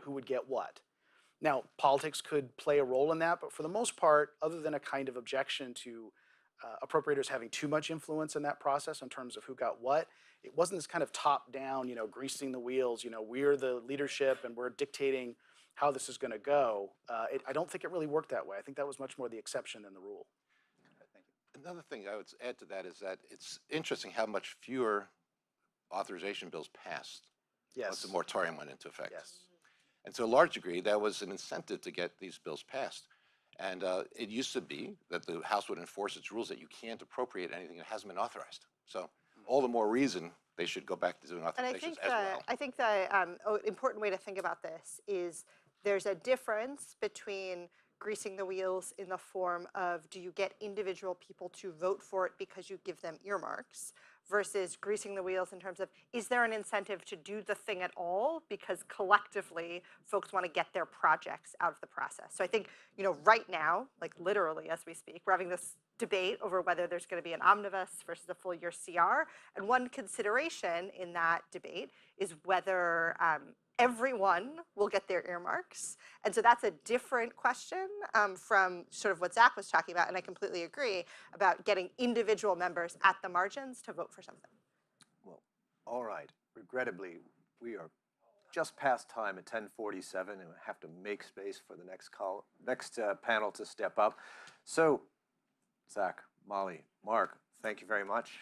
who would get what. Now, politics could play a role in that, but for the most part, other than a kind of objection to appropriators having too much influence in that process in terms of who got what. It wasn't this kind of top-down, greasing the wheels, we're the leadership and we're dictating how this is going to go. I don't think it really worked that way. I think that was much more the exception than the rule. Another thing I would add to that is that it's interesting how much fewer authorization bills passed once the Yes. moratorium went into effect. Yes. And to a large degree, that was an incentive to get these bills passed. And it used to be that the House would enforce its rules that you can't appropriate anything that hasn't been authorized. So all the more reason they should go back to doing And authorizations as well. I think the important way to think about this is there's a difference between greasing the wheels in the form of do you get individual people to vote for it because you give them earmarks versus greasing the wheels in terms of is there an incentive to do the thing at all because collectively folks want to get their projects out of the process. So I think, right now, like literally as we speak, we're having this debate over whether there's going to be an omnibus versus a full year CR. And one consideration in that debate is whether everyone will get their earmarks. And so that's a different question from sort of what Zach was talking about. And I completely agree about getting individual members at the margins to vote for something. Well, all right. Regrettably, we are just past time at 10:47 and we have to make space for the next panel to step up. So, Zach, Molly, Mark, thank you very much.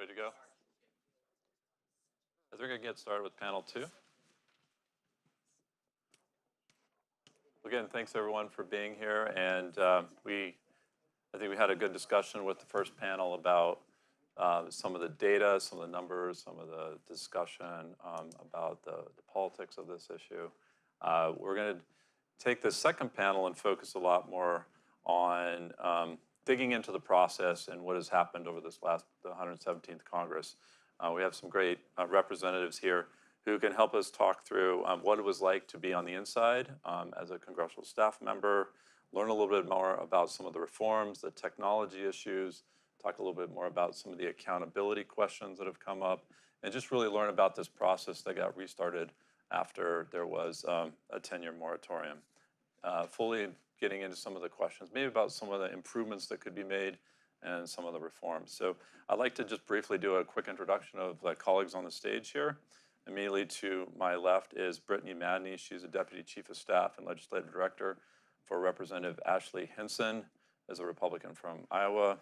Ready to go? I think I can get started with panel 2. Again, thanks everyone for being here, and I think we had a good discussion with the first panel about some of the data, some of the numbers, some of the discussion about the politics of this issue. We're going to take the second panel and focus a lot more on digging into the process and what has happened over the 117th Congress. We have some great representatives here who can help us talk through what it was like to be on the inside as a congressional staff member, learn a little bit more about some of the reforms, the technology issues, talk a little bit more about some of the accountability questions that have come up, and just really learn about this process that got restarted after there was a 10-year moratorium. Fully getting into some of the questions, maybe about some of the improvements that could be made and some of the reforms. So I'd like to just briefly do a quick introduction of the colleagues on the stage here. Immediately to my left is Brittany Madney. She's a Deputy Chief of Staff and Legislative Director for Representative Ashley Hinson, as a Republican from Iowa.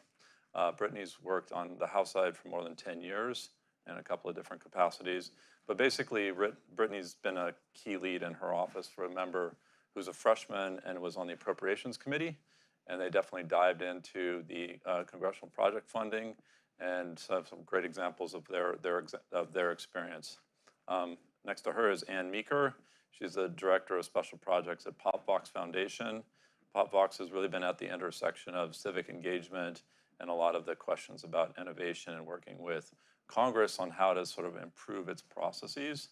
Brittany's worked on the House side for more than 10 years in a couple of different capacities. But basically, Brittany's been a key lead in her office for a member who's a freshman and was on the Appropriations Committee. And they definitely dived into the congressional project funding and have some great examples of their experience. Next to her is Ann Meeker. She's the Director of Special Projects at PopVox Foundation. PopVox has really been at the intersection of civic engagement and a lot of the questions about innovation and working with Congress on how to sort of improve its processes.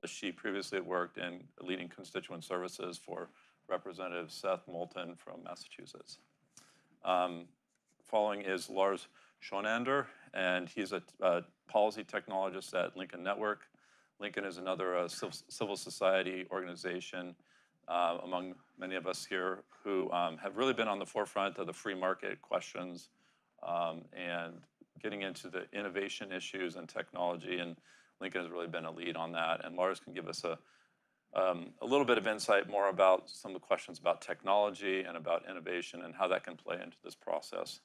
She previously worked in leading constituent services for Representative Seth Moulton from Massachusetts. Following is Lars Schoenander, and he's a policy technologist at Lincoln Network. Lincoln is another civil society organization among many of us here who have really been on the forefront of the free market questions and getting into the innovation issues and technology, and Lincoln has really been a lead on that. And Lars can give us a little bit of insight more about some of the questions about technology and about innovation and how that can play into this process.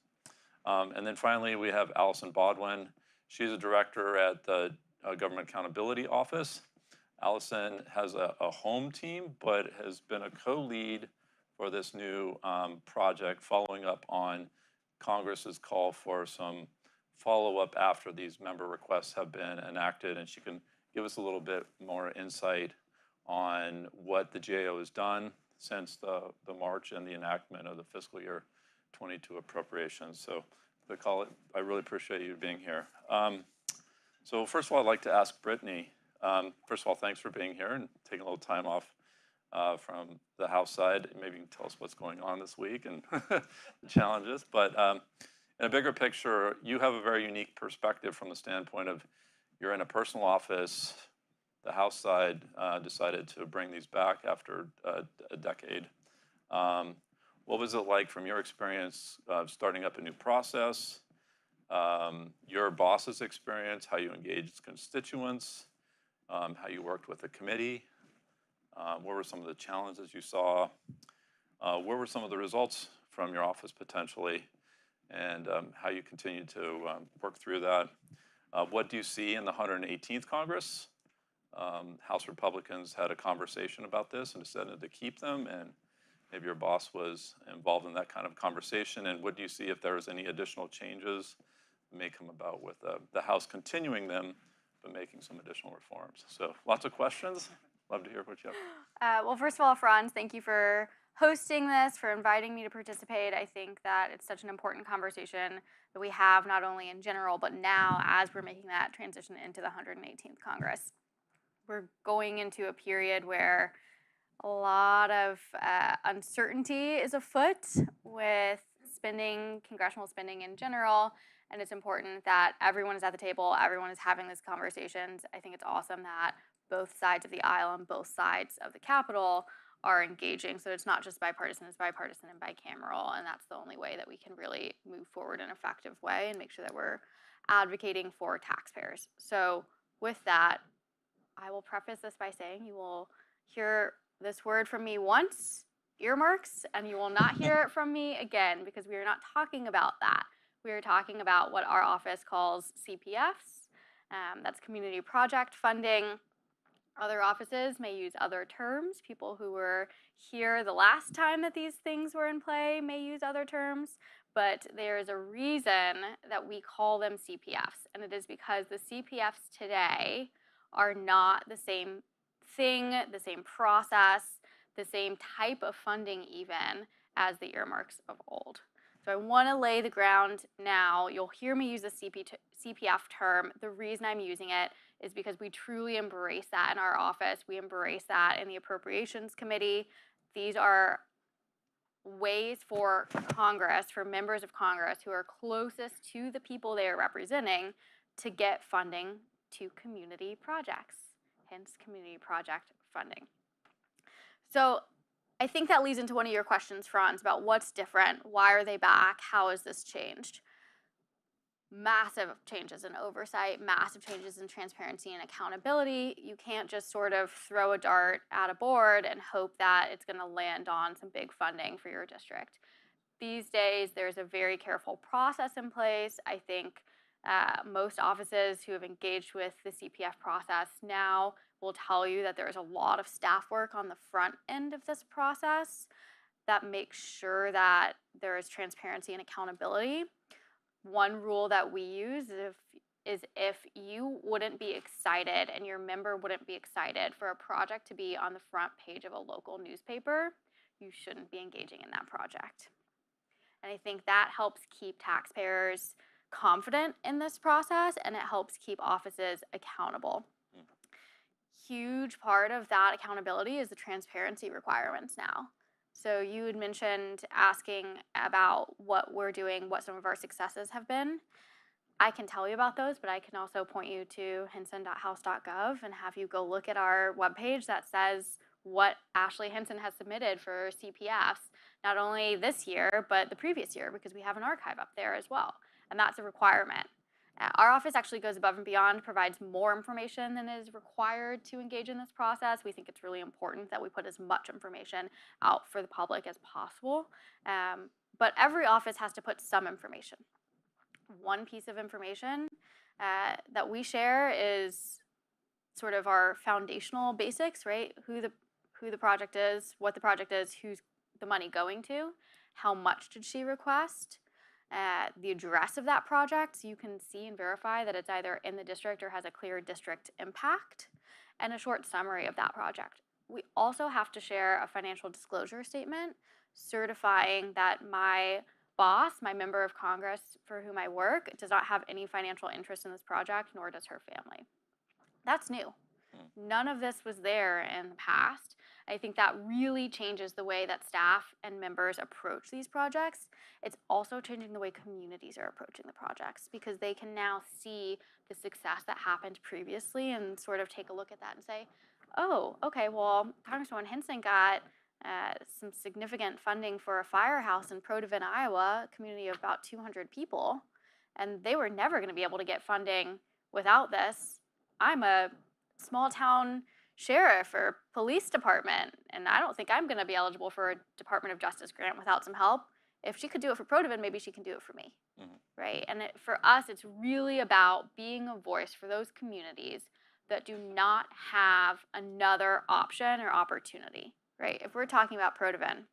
And then finally, we have Allison Bodwin. She's a director at the Government Accountability Office. Allison has a home team, but has been a co-lead for this new project, following up on Congress's call for some follow-up after these member requests have been enacted. And she can give us a little bit more insight on what the GAO has done since the March and the enactment of the fiscal year 22 appropriations. So I really appreciate you being here. So first of all, I'd like to ask Brittany, first of all, thanks for being here and taking a little time off from the House side. Maybe you can tell us what's going on this week and the challenges. But in a bigger picture, you have a very unique perspective from the standpoint of you're in a personal office. The House side decided to bring these back after a decade. What was it like from your experience starting up a new process, your boss's experience, how you engaged constituents, how you worked with the committee? What were some of the challenges you saw? What were some of the results from your office potentially? And how you continue to work through that? What do you see in the 118th Congress? House Republicans had a conversation about this and decided to keep them, and maybe your boss was involved in that kind of conversation. And what do you see if there's any additional changes that may come about with the House continuing them, but making some additional reforms? So lots of questions. Love to hear what you have. Well, first of all, Franz, thank you for hosting this, for inviting me to participate. I think that it's such an important conversation that we have, not only in general, but now as we're making that transition into the 118th Congress. We're going into a period where a lot of uncertainty is afoot with spending, congressional spending in general, and it's important that everyone is at the table, everyone is having these conversations. I think it's awesome that both sides of the aisle and both sides of the Capitol are engaging, so it's not just bipartisan, it's bipartisan and bicameral, and that's the only way that we can really move forward in an effective way and make sure that we're advocating for taxpayers. So with that, I will preface this by saying you will hear this word from me once, earmarks, and you will not hear it from me again, because we are not talking about that. We are talking about what our office calls CPFs. That's community project funding. Other offices may use other terms. People who were here the last time that these things were in play may use other terms, but there's a reason that we call them CPFs, and it is because the CPFs today are not the same thing, the same process, the same type of funding even as the earmarks of old. So I want to lay the ground now. You'll hear me use the CPF term. The reason I'm using it is because we truly embrace that in our office. We embrace that in the Appropriations Committee. These are ways for Congress, for members of Congress who are closest to the people they are representing, to get funding to community projects, hence community project funding. So I think that leads into one of your questions, Franz, about what's different, why are they back, how has this changed? Massive changes in oversight, massive changes in transparency and accountability. You can't just sort of throw a dart at a board and hope that it's going to land on some big funding for your district. These days, there's a very careful process in place. I think most offices who have engaged with the CPF process now will tell you that there's a lot of staff work on the front end of this process that makes sure that there is transparency and accountability. One rule that we use is if you wouldn't be excited and your member wouldn't be excited for a project to be on the front page of a local newspaper, you shouldn't be engaging in that project. And I think that helps keep taxpayers confident in this process, and it helps keep offices accountable. Huge part of that accountability is the transparency requirements now. So you had mentioned asking about what we're doing, what some of our successes have been. I can tell you about those, but I can also point you to hinson.house.gov and have you go look at our webpage that says what Ashley Hinson has submitted for CPFs, not only this year, but the previous year, because we have an archive up there as well. And that's a requirement. Our office actually goes above and beyond, provides more information than is required to engage in this process. We think it's really important that we put as much information out for the public as possible. But every office has to put some information. One piece of information that we share is sort of our foundational basics, right? Who the project is, what the project is, who's the money going to, how much did she request, the address of that project, so you can see and verify that it's either in the district or has a clear district impact, and a short summary of that project. We also have to share a financial disclosure statement certifying that my boss, my member of Congress for whom I work, does not have any financial interest in this project, nor does her family. That's new. None of this was there in the past. I think that really changes the way that staff and members approach these projects. It's also changing the way communities are approaching the projects, because they can now see the success that happened previously and sort of take a look at that and say, oh, okay, well, Congresswoman Hinson got some significant funding for a firehouse in Protivin, Iowa, a community of about 200 people, and they were never going to be able to get funding without this. I'm a small town sheriff or police department, and I don't think I'm going to be eligible for a Department of Justice grant without some help. If she could do it for Protivin, maybe she can do it for me, right? And for us, it's really about being a voice for those communities that do not have another option or opportunity, right? If we're talking about Protivin,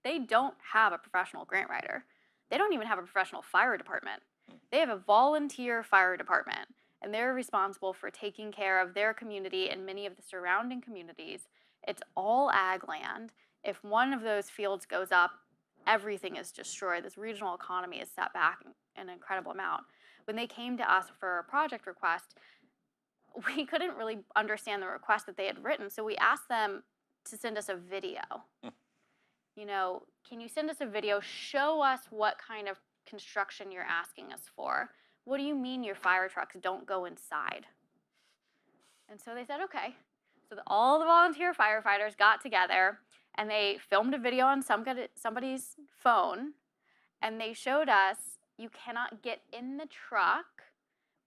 they don't have a professional grant writer. They don't even have a professional fire department. They have a volunteer fire department, and they're responsible for taking care of their community and many of the surrounding communities. It's all ag land. If one of those fields goes up, everything is destroyed. This regional economy is set back an incredible amount. When they came to us for a project request, we couldn't really understand the request that they had written, so we asked them to send us a video. You know, can you send us a video? Show us what kind of construction you're asking us for. What do you mean your fire trucks don't go inside? And so they said, okay. So all the volunteer firefighters got together and they filmed a video on somebody's phone, and they showed us you cannot get in the truck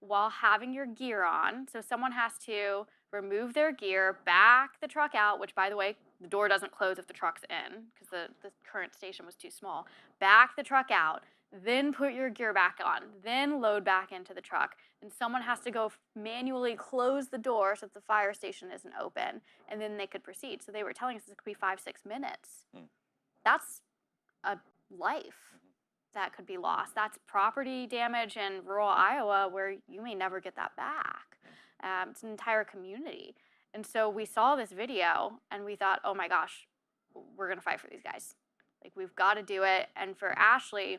while having your gear on. So someone has to remove their gear, back the truck out, which, by the way, the door doesn't close if the truck's in because the current station was too small. Back the truck out, then put your gear back on, then load back into the truck. And someone has to go manually close the door so that the fire station isn't open, and then they could proceed. So they were telling us this could be 5-6 minutes. That's a life that could be lost. That's property damage in rural Iowa where you may never get that back. It's an entire community. And so we saw this video and we thought, oh my gosh, we're gonna fight for these guys. Like, we've got to do it. And for Ashley,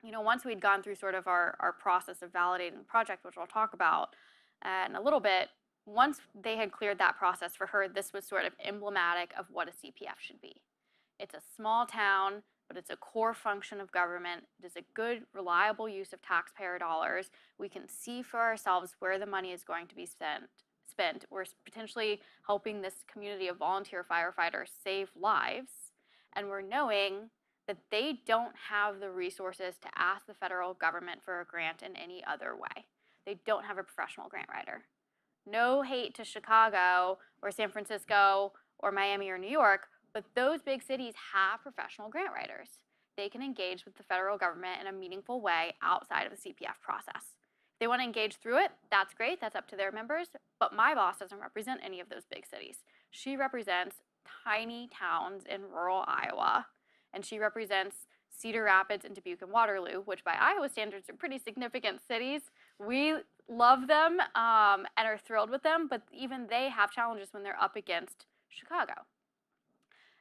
you know, once we'd gone through sort of our process of validating the project, which I'll talk about in a little bit, once they had cleared that process for her, this was sort of emblematic of what a CPF should be. It's a small town, but it's a core function of government. It is a good, reliable use of taxpayer dollars. We can see for ourselves where the money is going to be spent. We're potentially helping this community of volunteer firefighters save lives, and we're knowing that they don't have the resources to ask the federal government for a grant in any other way. They don't have a professional grant writer. No hate to Chicago or San Francisco or Miami or New York, but those big cities have professional grant writers. They can engage with the federal government in a meaningful way outside of the CPF process. If they want to engage through it, that's great, that's up to their members, but my boss doesn't represent any of those big cities. She represents tiny towns in rural Iowa, and she represents Cedar Rapids and Dubuque and Waterloo, which by Iowa standards are pretty significant cities. We love them and are thrilled with them, but even they have challenges when they're up against Chicago.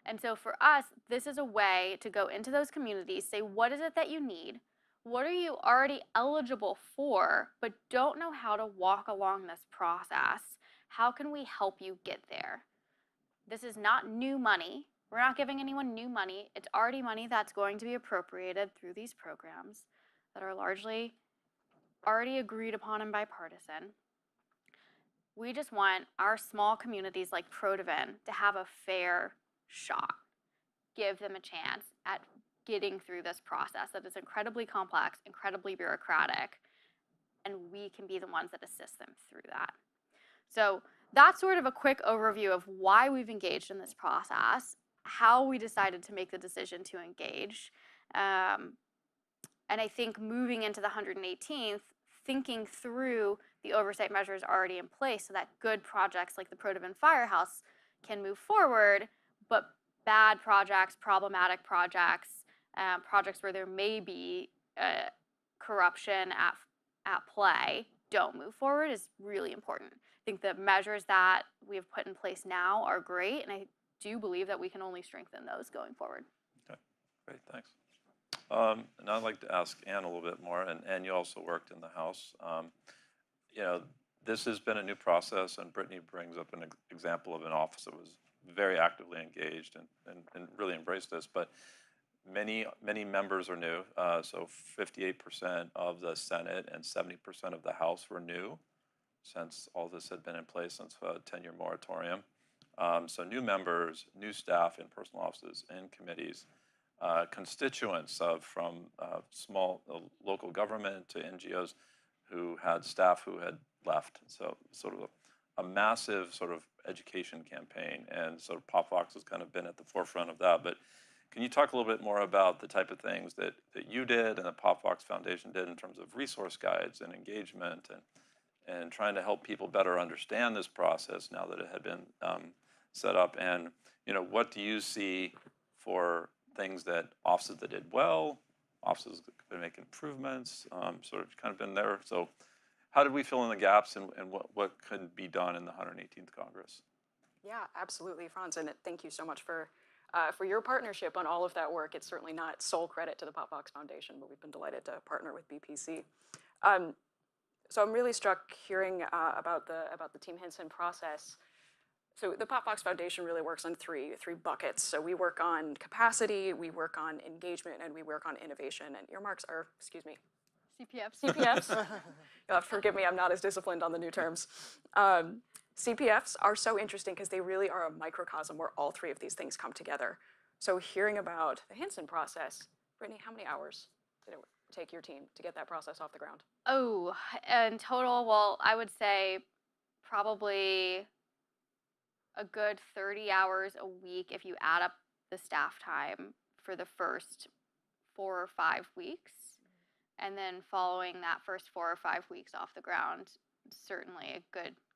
And so for us, this is a way to go into those communities, say, what is it that you need? What are you already eligible for, but don't know how to walk along this process? How can we help you get there? This is not new money. We're not giving anyone new money. It's already money that's going to be appropriated through these programs that are largely already agreed upon and bipartisan. We just want our small communities like Protivin to have a fair shot. Give them a chance at getting through this process that is incredibly complex, incredibly bureaucratic, and we can be the ones that assist them through that. So that's sort of a quick overview of why we've engaged in this process, how we decided to make the decision to engage. And I think moving into the 118th, thinking through the oversight measures already in place so that good projects like the Protivin Firehouse can move forward, but bad projects, problematic projects, projects where there may be corruption at play don't move forward is really important. I think the measures that we have put in place now are great, and I do believe that we can only strengthen those going forward. Okay, great, thanks. And I'd like to ask Ann a little bit more, and Ann, you also worked in the House. You know, this has been a new process, and Brittany brings up an example of an office that was very actively engaged and really embraced this, but many members are new. So 58% of the Senate and 70% of the House were new since all this had been in place since a 10-year moratorium. So new members, new staff in personal offices and committees, constituents from small local government to NGOs who had staff who had left. So sort of a massive sort of education campaign, and sort of PopVox has kind of been at the forefront of that. But can you talk a little bit more about the type of things that you did and the PopVox Foundation did in terms of resource guides and engagement and trying to help people better understand this process now that it had been set up? And you know, what do you see for things that offices that did well, offices that could make improvements, sort of kind of been there? So how did we fill in the gaps, and what could be done in the 118th Congress? Yeah, absolutely, Franz, and thank you so much for your partnership on all of that work. It's certainly not sole credit to the PopVox Foundation, but we've been delighted to partner with BPC. So I'm really struck hearing about the Team Hinson process. So the PopVox Foundation really works on three buckets. So we work on capacity, we work on engagement, and we work on innovation. And earmarks are, excuse me, CPFs. Forgive me, I'm not as disciplined on the new terms. CPFs are so interesting because they really are a microcosm where all three of these things come together. So hearing about the Hinson process, Brittany, how many hours did it take your team to get that process off the ground? Oh, in total, well, I would say probably a good 30 hours a week if you add up the staff time for the first 4 or 5 weeks. And then following that first 4 or 5 weeks off the ground, certainly a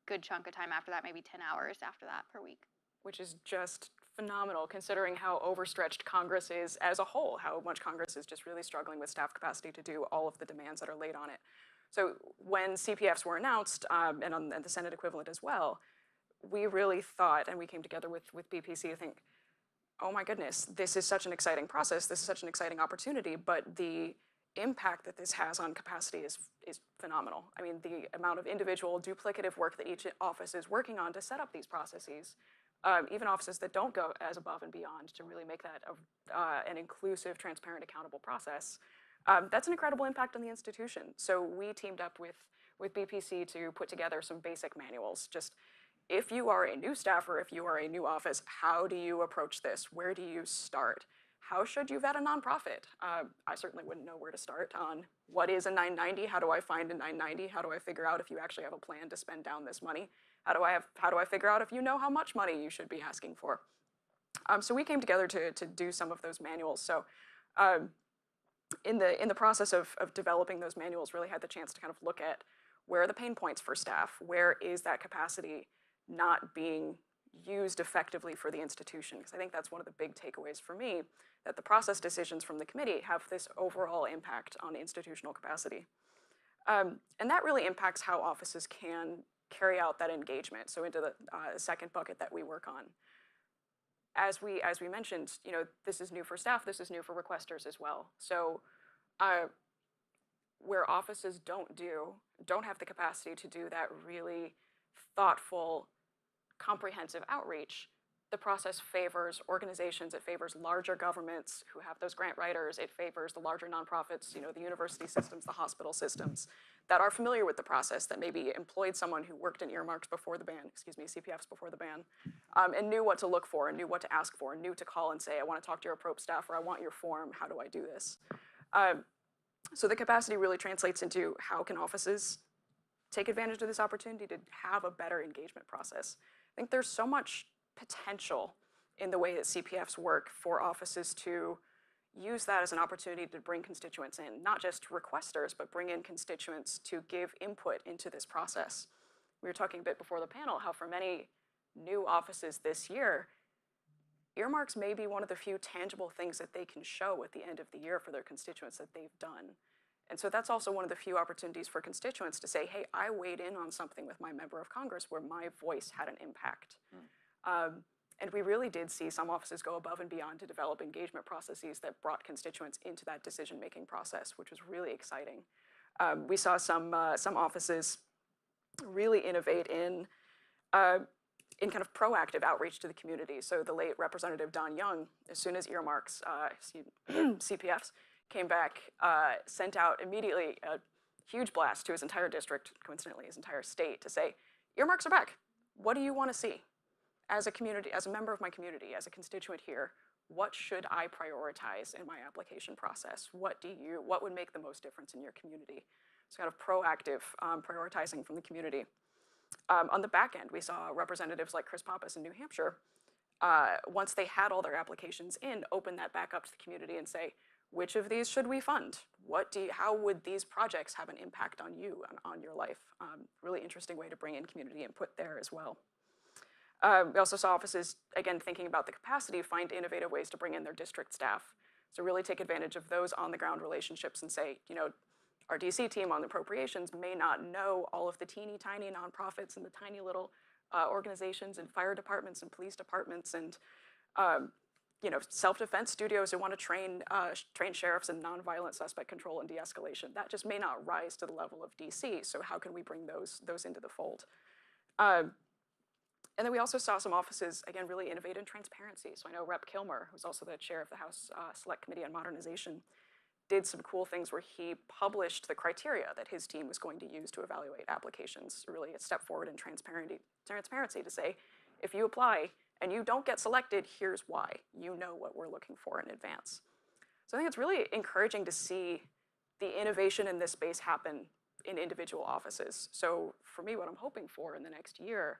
good chunk of time after that, maybe 10 hours after that per week. Which is just phenomenal considering how overstretched Congress is as a whole, how much Congress is just really struggling with staff capacity to do all of the demands that are laid on it. So when CPFs were announced, and on the Senate equivalent as well, we really thought, and we came together with BPC to think, oh my goodness, this is such an exciting process, this is such an exciting opportunity, but the impact that this has on capacity is phenomenal. I mean, the amount of individual duplicative work that each office is working on to set up these processes, even offices that don't go as above and beyond to really make that an inclusive, transparent, accountable process, that's an incredible impact on the institution. So we teamed up with BPC to put together some basic manuals. Just if you are a new staffer, if you are a new office, how do you approach this? Where do you start? How should you vet a nonprofit? I certainly wouldn't know where to start on what is a 990, how do I find a 990, how do I figure out if you actually have a plan to spend down this money? How do I figure out if you know how much money you should be asking for? So we came together to do some of those manuals. So in the process of developing those manuals, really had the chance to kind of look at where are the pain points for staff? Where is that capacity not being used effectively for the institution? Because I think that's one of the big takeaways for me, that the process decisions from the committee have this overall impact on institutional capacity. And that really impacts how offices can carry out that engagement. So into the second bucket that we work on. As we mentioned, this is new for staff, this is new for requesters as well. So where offices don't have the capacity to do that really thoughtful, comprehensive outreach, the process favors organizations, it favors larger governments who have those grant writers, it favors the larger nonprofits, the university systems, the hospital systems that are familiar with the process, that maybe employed someone who worked in earmarks before the ban, CPFs before the ban, and knew what to look for and knew what to ask for and knew to call and say, I want to talk to your appropriate staff, or I want your form, how do I do this? So the capacity really translates into how can offices take advantage of this opportunity to have a better engagement process. I think there's so much potential in the way that CPFs work for offices to use that as an opportunity to bring constituents in, not just requesters, but bring in constituents to give input into this process. We were talking a bit before the panel how for many new offices this year, earmarks may be one of the few tangible things that they can show at the end of the year for their constituents that they've done. And so that's also one of the few opportunities for constituents to say, hey, I weighed in on something with my member of Congress where my voice had an impact. And we really did see some offices go above and beyond to develop engagement processes that brought constituents into that decision-making process, which was really exciting. We saw some offices really innovate in kind of proactive outreach to the community. So the late Representative Don Young, as soon as earmarks, CPFs, came back, sent out immediately a huge blast to his entire district, coincidentally his entire state, to say, earmarks are back. What do you want to see? As a community, as a member of my community, as a constituent here, what should I prioritize in my application process? What would make the most difference in your community? So kind of proactive prioritizing from the community. On the back end, we saw representatives like Chris Pappas in New Hampshire, once they had all their applications in, open that back up to the community and say, which of these should we fund? How would these projects have an impact on you and on your life? Really interesting way to bring in community input there as well. We also saw offices, again, thinking about the capacity, find innovative ways to bring in their district staff. So really take advantage of those on-the-ground relationships and say, our DC team on the appropriations may not know all of the teeny tiny nonprofits and the tiny little organizations and fire departments and police departments and self-defense studios who want to train sheriffs in nonviolent suspect control and de-escalation. That just may not rise to the level of DC. So how can we bring those into the fold? And then we also saw some offices, again, really innovate in transparency. So I know Rep. Kilmer, who's also the chair of the House Select Committee on Modernization, did some cool things where he published the criteria that his team was going to use to evaluate applications, really a step forward in transparency to say, if you apply and you don't get selected, here's why. You know what we're looking for in advance. So I think it's really encouraging to see the innovation in this space happen in individual offices. So for me, what I'm hoping for in the next year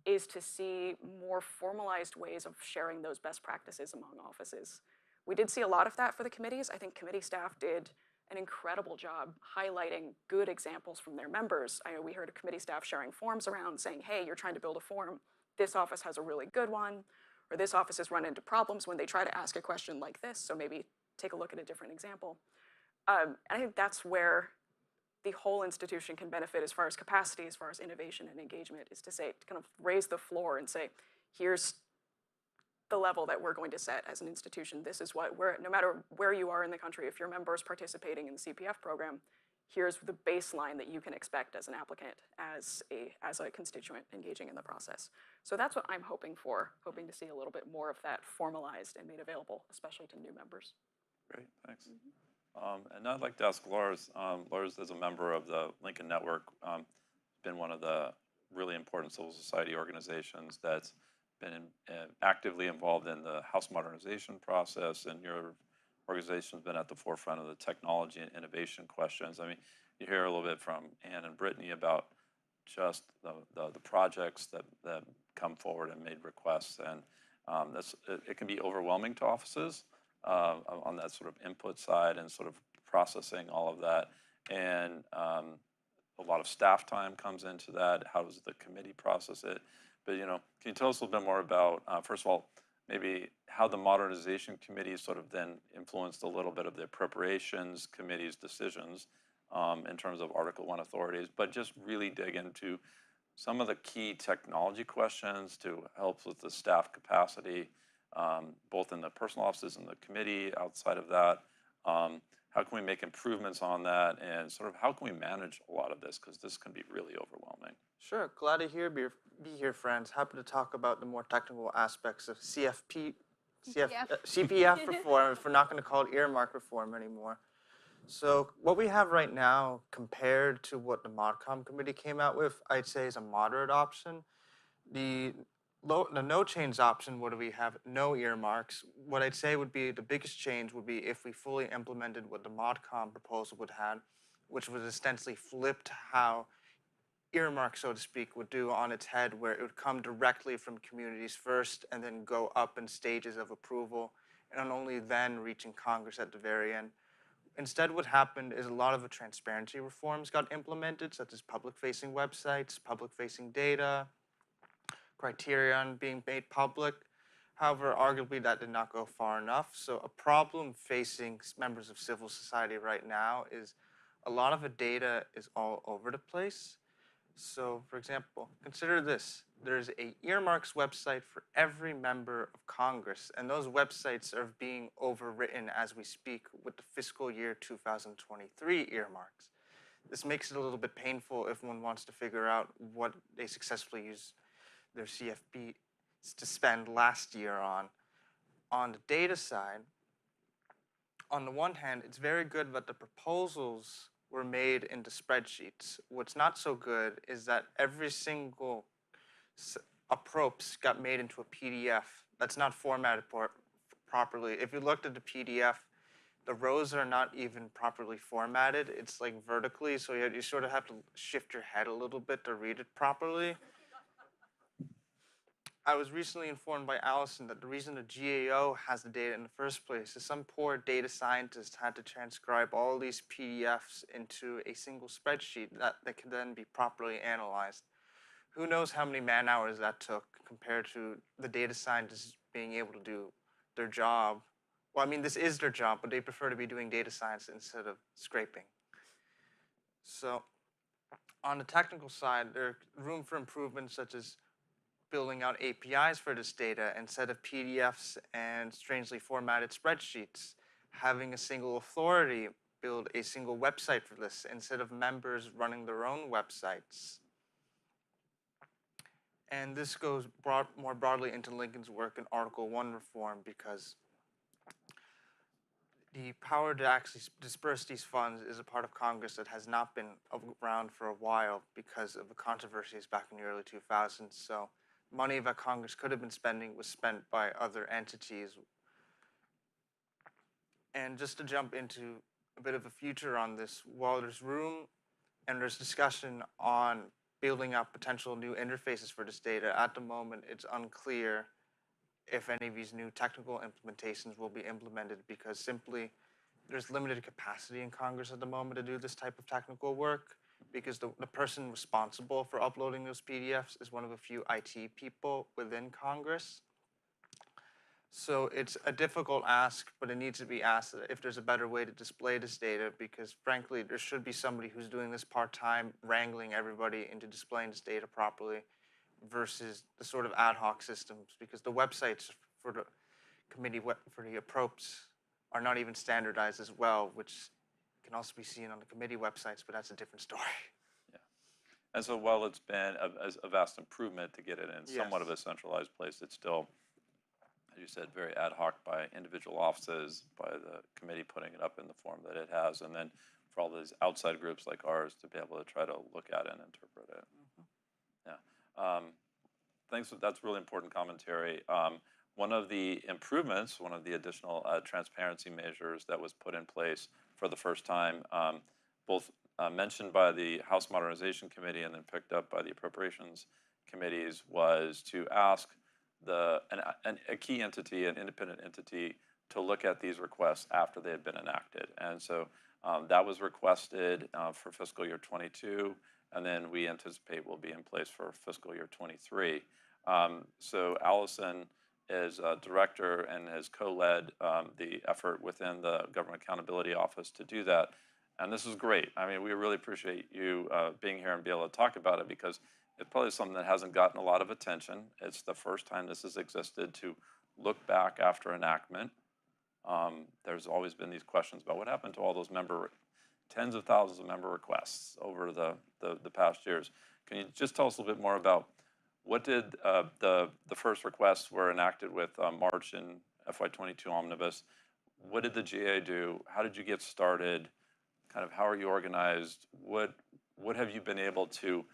is to see more formalized ways of sharing those best practices among offices. We did see a lot of that for the committees. I think committee staff did an incredible job highlighting good examples from their members. I know we heard of committee staff sharing forms around saying, hey, you're trying to build a form. This office has a really good one, or this office has run into problems when they try to ask a question like this, so maybe take a look at a different example. And I think that's where the whole institution can benefit as far as capacity, as far as innovation and engagement, is to say, to kind of raise the floor and say, here's the level that we're going to set as an institution. This is what no matter where you are in the country, if your member is participating in the CPF program, here's the baseline that you can expect as an applicant, as a constituent engaging in the process. So that's what I'm hoping for, hoping to see a little bit more of that formalized and made available, especially to new members. Great, thanks. And I'd like to ask Lars. Lars is a member of the Lincoln Network, been one of the really important civil society organizations that's been actively involved in the House modernization process, and your organization's been at the forefront of the technology and innovation questions. I mean, you hear a little bit from Ann and Brittany about just the projects that come forward and made requests, and it can be overwhelming to offices on that sort of input side and sort of processing all of that, and a lot of staff time comes into that. How does the committee process it? But can you tell us a little bit more about, first of all, maybe how the modernization committee sort of then influenced a little bit of the appropriations committee's decisions in terms of Article 1 authorities, but just really dig into some of the key technology questions to help with the staff capacity, both in the personal offices and the committee. Outside of that, how can we make improvements on that, and sort of how can we manage a lot of this, because this can be really overwhelming. Sure, glad to be here, friends. Happy to talk about the more technical aspects of CPF reform, if we're not going to call it earmark reform anymore. So what we have right now, compared to what the ModCom committee came out with, I'd say is a moderate option. The no change option, what do we have? No earmarks. What I'd say would be the biggest change would be if we fully implemented what the ModCom proposal would have, which was essentially flipped how earmark, so to speak, would do on its head, where it would come directly from communities first and then go up in stages of approval, and only then reaching Congress at the very end. Instead, what happened is a lot of the transparency reforms got implemented, such as public-facing websites, public-facing data, criterion being made public. However, arguably that did not go far enough. So a problem facing members of civil society right now is a lot of the data is all over the place. So, for example, consider this. There's a earmarks website for every member of Congress, and those websites are being overwritten as we speak with the fiscal year 2023 earmarks. This makes it a little bit painful if one wants to figure out what they successfully used their CFP to spend last year on. On the data side, on the one hand, it's very good that the proposals were made into spreadsheets. What's not so good is that every single approps got made into a PDF that's not formatted properly. If you looked at the PDF, the rows are not even properly formatted. It's like vertically, so you sort of have to shift your head a little bit to read it properly. I was recently informed by Allison that the reason the GAO has the data in the first place is some poor data scientist had to transcribe all these PDFs into a single spreadsheet that could then be properly analyzed. Who knows how many man hours that took compared to the data scientists being able to do their job. Well, I mean, this is their job, but they prefer to be doing data science instead of scraping. So on the technical side, there's room for improvements, such as building out APIs for this data instead of PDFs and strangely formatted spreadsheets. Having a single authority build a single website for this instead of members running their own websites. And this goes more broadly into Lincoln's work in Article 1 reform, because the power to actually disperse these funds is a part of Congress that has not been around for a while because of the controversies back in the early 2000s. So money that Congress could have been spending was spent by other entities. And just to jump into a bit of a future on this, while there's room and there's discussion on building up potential new interfaces for this data, at the moment it's unclear if any of these new technical implementations will be implemented, because simply there's limited capacity in Congress at the moment to do this type of technical work, because the person responsible for uploading those PDFs is one of a few IT people within Congress. So it's a difficult ask, but it needs to be asked if there's a better way to display this data, because frankly, there should be somebody who's doing this part-time, wrangling everybody into displaying this data properly, versus the sort of ad hoc systems, because the websites for the committee, for the appropes are not even standardized as well, which can also be seen on the committee websites, but that's a different story. And so while it's been a vast improvement to get it in somewhat of a Yes. centralized place, it's still, as you said, very ad hoc by individual offices, by the committee putting it up in the form that it has, and then for all these outside groups like ours to be able to try to look at it and interpret it. Yeah. Thanks. That's really important commentary. One of the improvements, one of the additional transparency measures that was put in place for the first time, both mentioned by the House Modernization Committee and then picked up by the Appropriations Committees, was to ask a key entity, an independent entity, to look at these requests after they had been enacted. And so that was requested for fiscal year 22, and then we anticipate will be in place for fiscal year 23. So Allison is a director and has co-led the effort within the Government Accountability Office to do that. And this is great. I mean, we really appreciate you being here and be able to talk about it, because it's probably something that hasn't gotten a lot of attention. It's the first time this has existed to look back after enactment. There's always been these questions about what happened to all those tens of thousands of member requests over the past years. Can you just tell us a little bit more about what did the first requests were enacted with March in FY22 Omnibus? What did the GA do? How did you get started? Kind of how are you organized? What have you been able to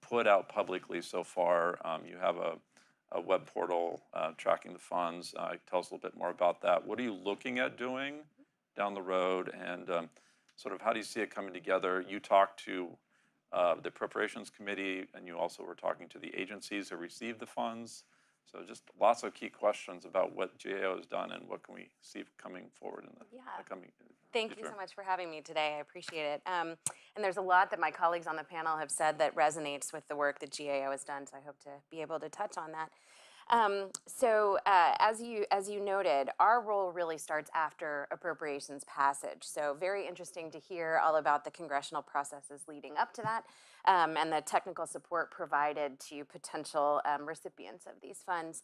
put out publicly so far? You have a web portal tracking the funds. Tell us a little bit more about that. What are you looking at doing down the road, and sort of how do you see it coming together? You talked to the Appropriations Committee, and you also were talking to the agencies who received the funds. So just lots of key questions about what GAO has done and what can we see coming forward in the coming Thank you future. so much for having me today. I appreciate it. And there's a lot that my colleagues on the panel have said that resonates with the work that GAO has done, so I hope to be able to touch on that. As you noted, our role really starts after appropriations passage. So very interesting to hear all about the congressional processes leading up to that, and the technical support provided to potential recipients of these funds.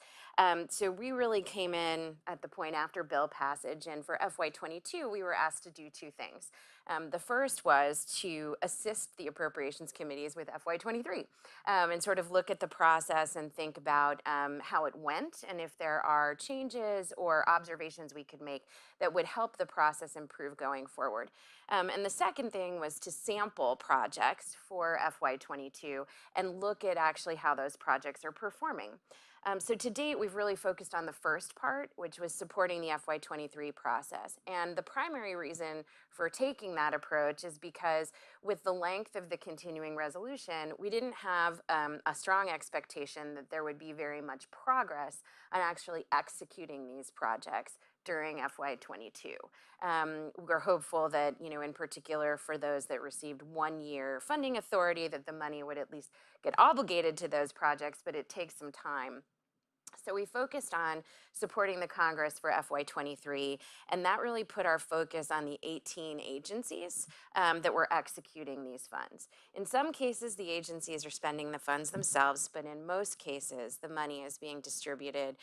So we really came in at the point after bill passage, and for FY22, we were asked to do two things. The first was to assist the appropriations committees with FY23 and sort of look at the process and think about how it went, and if there are changes or observations we could make that would help the process improve going forward. And the second thing was to sample projects for FY22 and look at actually how those projects are performing. So to date, we've really focused on the first part, which was supporting the FY23 process. And the primary reason for taking that approach is because with the length of the continuing resolution, we didn't have a strong expectation that there would be very much progress on actually executing these projects during FY22. We're hopeful that, in particular for those that received 1 year funding authority, that the money would at least get obligated to those projects, but it takes some time. So we focused on supporting the Congress for FY23, and that really put our focus on the 18 agencies that were executing these funds. In some cases, the agencies are spending the funds themselves, but in most cases, the money is being distributed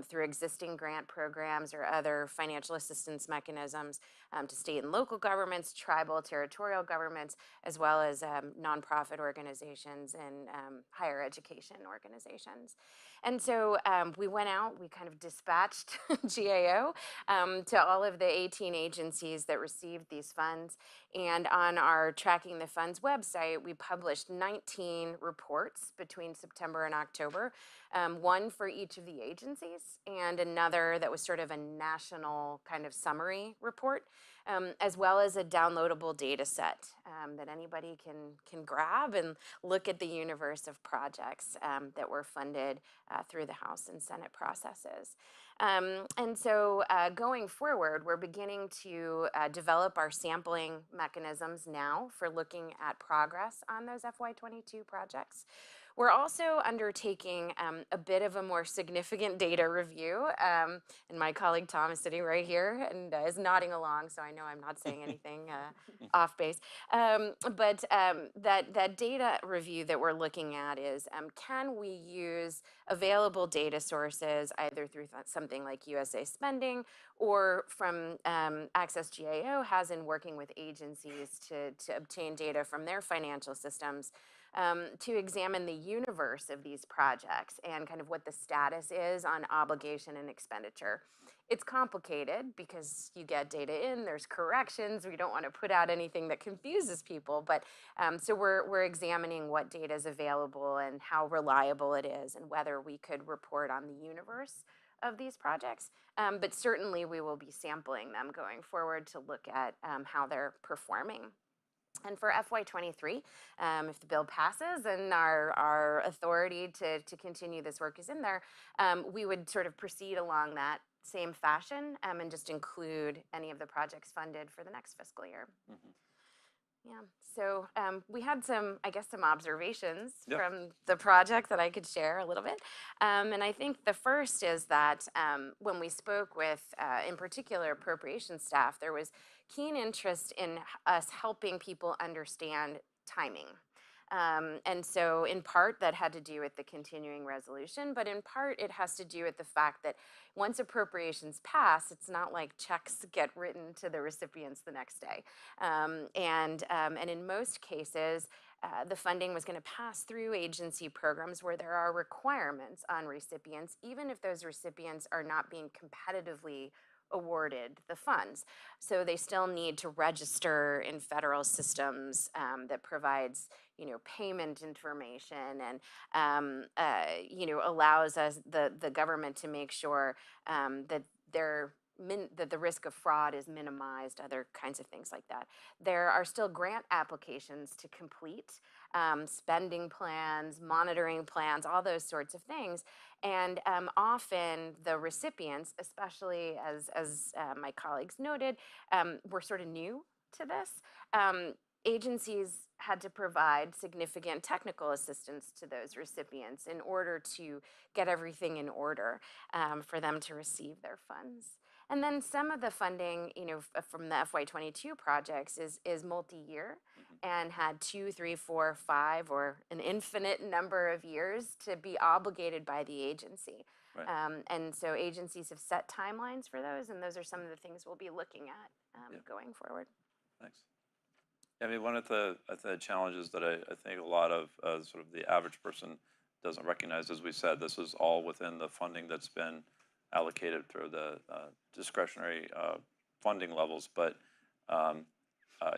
through existing grant programs or other financial assistance mechanisms to state and local governments, tribal, territorial governments, as well as nonprofit organizations and higher education organizations. And so we went out, we kind of dispatched GAO to all of the 18 agencies that received these funds. And on our Tracking the Funds website, we published 19 reports between September and October one for each of the agencies and another that was sort of a national kind of summary report, as well as a downloadable data set that anybody can grab and look at the universe of projects that were funded through the House and Senate processes. And so going forward, we're beginning to develop our sampling mechanisms now for looking at progress on those FY22 projects. We're also undertaking a bit of a more significant data review, and my colleague Tom is sitting right here and is nodding along, so I know I'm not saying anything off base. But that data review that we're looking at is, can we use available data sources, either through something like USA Spending or from Access GAO has in working with agencies to obtain data from their financial systems, to examine the universe of these projects and kind of what the status is on obligation and expenditure. It's complicated because you get data in, there's corrections, we don't want to put out anything that confuses people, but so we're examining what data is available and how reliable it is and whether we could report on the universe of these projects. But certainly we will be sampling them going forward to look at how they're performing. And for FY23, if the bill passes and our authority to continue this work is in there, we would sort of proceed along that same fashion and just include any of the projects funded for the next fiscal year. Yeah, so we had some, I guess, some observations from the project that I could share a little bit. And I think the first is that when we spoke with, in particular, appropriations staff, there was keen interest in us helping people understand timing. And so in part that had to do with the continuing resolution, but in part it has to do with the fact that once appropriations pass, it's not like checks get written to the recipients the next day. And in most cases, the funding was going to pass through agency programs where there are requirements on recipients, even if those recipients are not being competitively awarded the funds. So they still need to register in federal systems that provides, payment information and, allows us, the government, to make sure that that the risk of fraud is minimized, other kinds of things like that. There are still grant applications to complete, spending plans, monitoring plans, all those sorts of things. And often the recipients, especially as my colleagues noted, were sort of new to this. Agencies had to provide significant technical assistance to those recipients in order to get everything in order for them to receive their funds. And then some of the funding, from the FY22 projects is multi-year and had 2, 3, 4, 5, or an infinite number of years to be obligated by the agency. Right. And so agencies have set timelines for those, and those are some of the things we'll be looking at going forward. Thanks. I mean, one of the challenges that I think a lot of sort of the average person doesn't recognize, as we said, this is all within the funding that's been allocated through the discretionary funding levels, but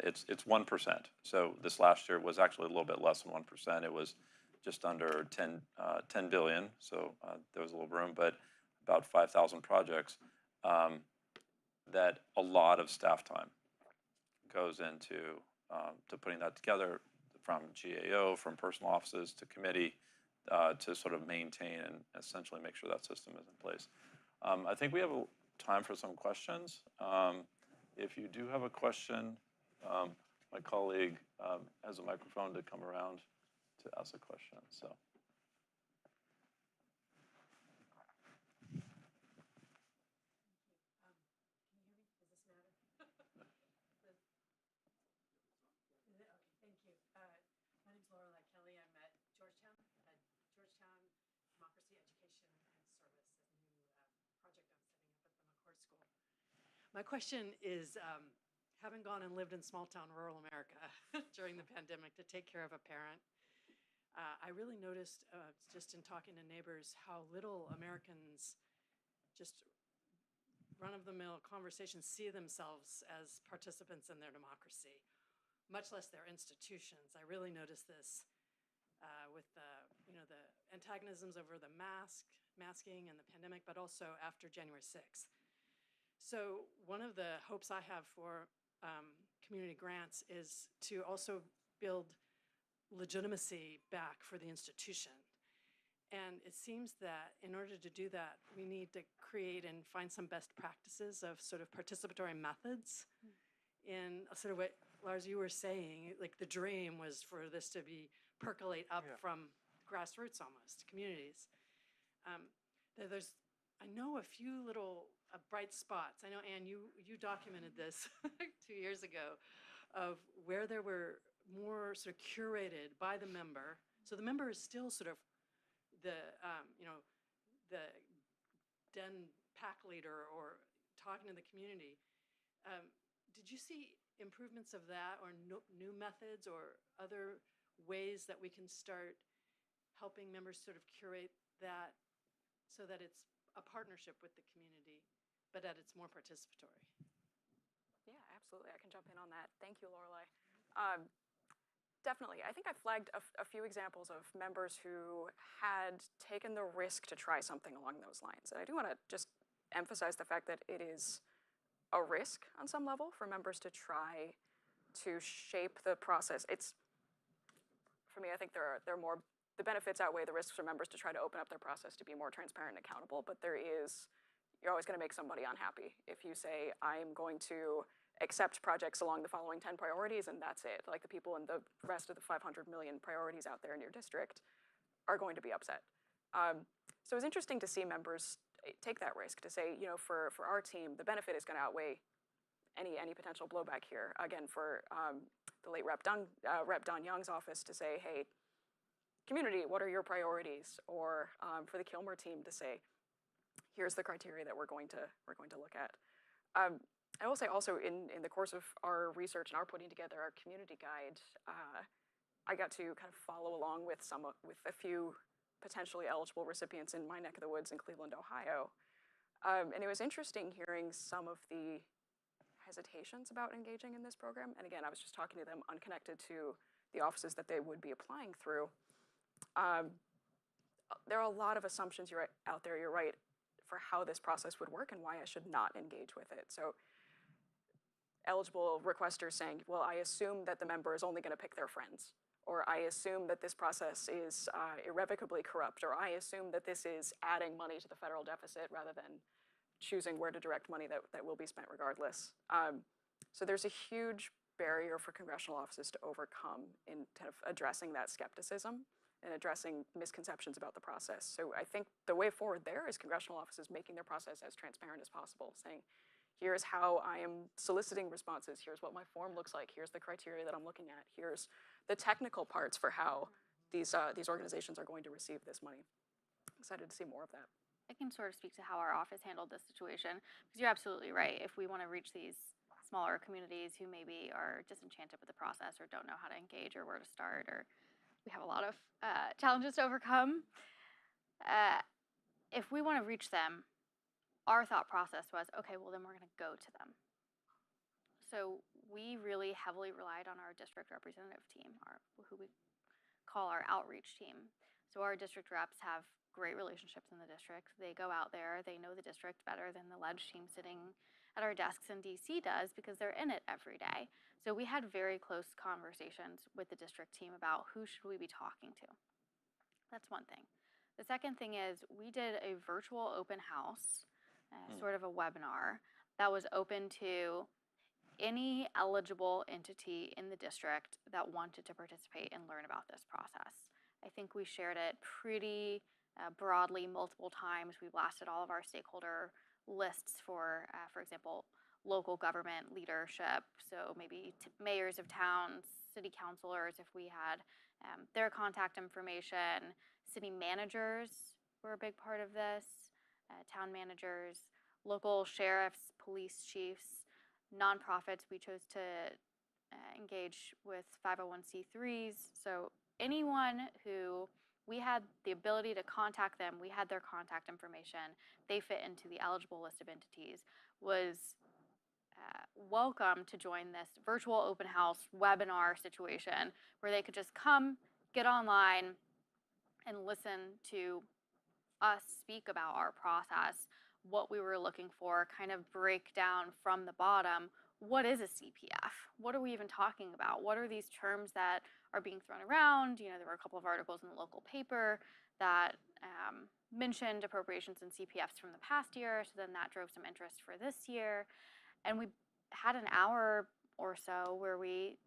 it's 1%. So this last year was actually a little bit less than 1%. It was just under 10 billion, so there was a little room, but about 5,000 projects that a lot of staff time goes into to putting that together, from GAO, from personal offices to committee, to sort of maintain and essentially make sure that system is in place. I think we have time for some questions. If you do have a question, my colleague has a microphone to come around to ask a question. So. My question is, having gone and lived in small-town rural America during the pandemic to take care of a parent, I really noticed, just in talking to neighbors, how little Americans, just run-of-the-mill conversations, see themselves as participants in their democracy, much less their institutions. I really noticed this with the antagonisms over the masking and the pandemic, but also after January 6th. So one of the hopes I have for community grants is to also build legitimacy back for the institution. And it seems that in order to do that, we need to create and find some best practices of sort of participatory methods in sort of what, Lars, you were saying, like the dream was for this to be percolate up from grassroots almost, communities. I know a few little bright spots. I know, Anne, you documented this 2 years ago of where there were more sort of curated by the member. So the member is still sort of the den pack leader or talking to the community. Did you see improvements of that or new methods or other ways that we can start helping members sort of curate that so that it's a partnership with the community, but that it's more participatory? Yeah, absolutely. I can jump in on that. Thank you, Lorelei. Definitely. I think I flagged a few examples of members who had taken the risk to try something along those lines. And I do want to just emphasize the fact that it is a risk on some level for members to try to shape the process. It's, for me, I think there are more, the benefits outweigh the risks for members to try to open up their process to be more transparent and accountable, but you're always going to make somebody unhappy if you say, I'm going to accept projects along the following 10 priorities and that's it. Like the people in the rest of the 500 million priorities out there in your district are going to be upset. So it's interesting to see members take that risk to say, for our team, the benefit is going to outweigh any potential blowback here. Again, for the late Rep. Don Young's office to say, hey, community, what are your priorities? Or for the Kilmer team to say, here's the criteria that we're going to look at. I will say also in the course of our research and our putting together our community guide, I got to kind of follow along with a few potentially eligible recipients in my neck of the woods in Cleveland, Ohio. And it was interesting hearing some of the hesitations about engaging in this program. And again, I was just talking to them unconnected to the offices that they would be applying through. There are a lot of assumptions out there, you're right, for how this process would work and why I should not engage with it. So eligible requesters saying, well, I assume that the member is only going to pick their friends, or I assume that this process is irrevocably corrupt, or I assume that this is adding money to the federal deficit rather than choosing where to direct money that will be spent regardless. So there's a huge barrier for congressional offices to overcome in kind of addressing that skepticism and addressing misconceptions about the process. So I think the way forward there is congressional offices making their process as transparent as possible, saying, here's how I am soliciting responses, here's what my form looks like, here's the criteria that I'm looking at, here's the technical parts for how these organizations are going to receive this money. Excited to see more of that. I can sort of speak to how our office handled this situation, because you're absolutely right. If we want to reach these smaller communities who maybe are disenchanted with the process or don't know how to engage or where to start, or we have a lot of challenges to overcome, if we want to reach them, our thought process was, okay, well then we're going to go to them. So we really heavily relied on our district representative team, who we call our outreach team. So our district reps have great relationships in the district. They go out there, they know the district better than the ledge team sitting at our desks in DC does, because they're in it every day. So we had very close conversations with the district team about who should we be talking to. That's one thing. The second thing is we did a virtual open house, sort of a webinar that was open to any eligible entity in the district that wanted to participate and learn about this process. I think we shared it pretty broadly multiple times. We blasted all of our stakeholder lists for example, local government leadership. So maybe mayors of towns, city councilors, if we had their contact information. City managers were a big part of this, town managers, local sheriffs, police chiefs, nonprofits. We chose to engage with 501c3s. So anyone who we had the ability to contact them, we had their contact information, they fit into the eligible list of entities, was welcome to join this virtual open house webinar situation where they could just come, get online, and listen to us speak about our process, what we were looking for, kind of break down from the bottom, what is a CPF? What are we even talking about? What are these terms that are being thrown around? You know, there were a couple of articles in the local paper that mentioned appropriations and CPFs from the past year, so then that drove some interest for this year. And we had an hour or so where we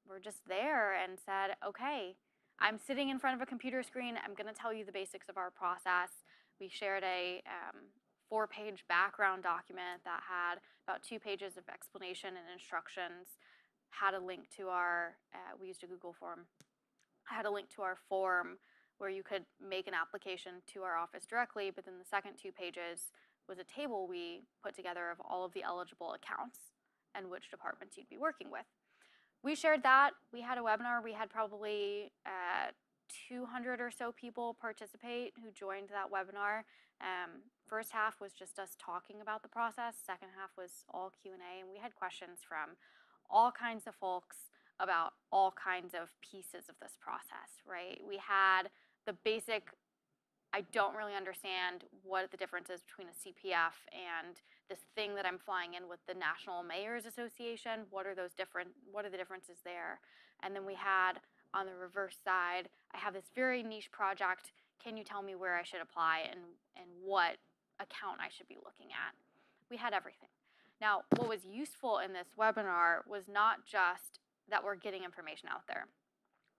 were just there and said, okay, I'm sitting in front of a computer screen. I'm going to tell you the basics of our process. We shared a 4-page background document that had about 2 pages of explanation and instructions, had a link to our, we used a Google form, had a link to our form where you could make an application to our office directly, but then the second 2 pages was a table we put together of all of the eligible accounts and which departments you'd be working with. We shared that. We had a webinar. We had probably 200 or so people participate who joined that webinar. First half was just us talking about the process. Second half was all Q&A, and we had questions from all kinds of folks about all kinds of pieces of this process, right? We had the basic, I don't really understand what the difference is between a CPF and this thing that I'm flying in with the National Mayors Association. What are the differences there? And then we had, on the reverse side, I have this very niche project. Can you tell me where I should apply and what account I should be looking at? We had everything. Now, what was useful in this webinar was not just that we're getting information out there,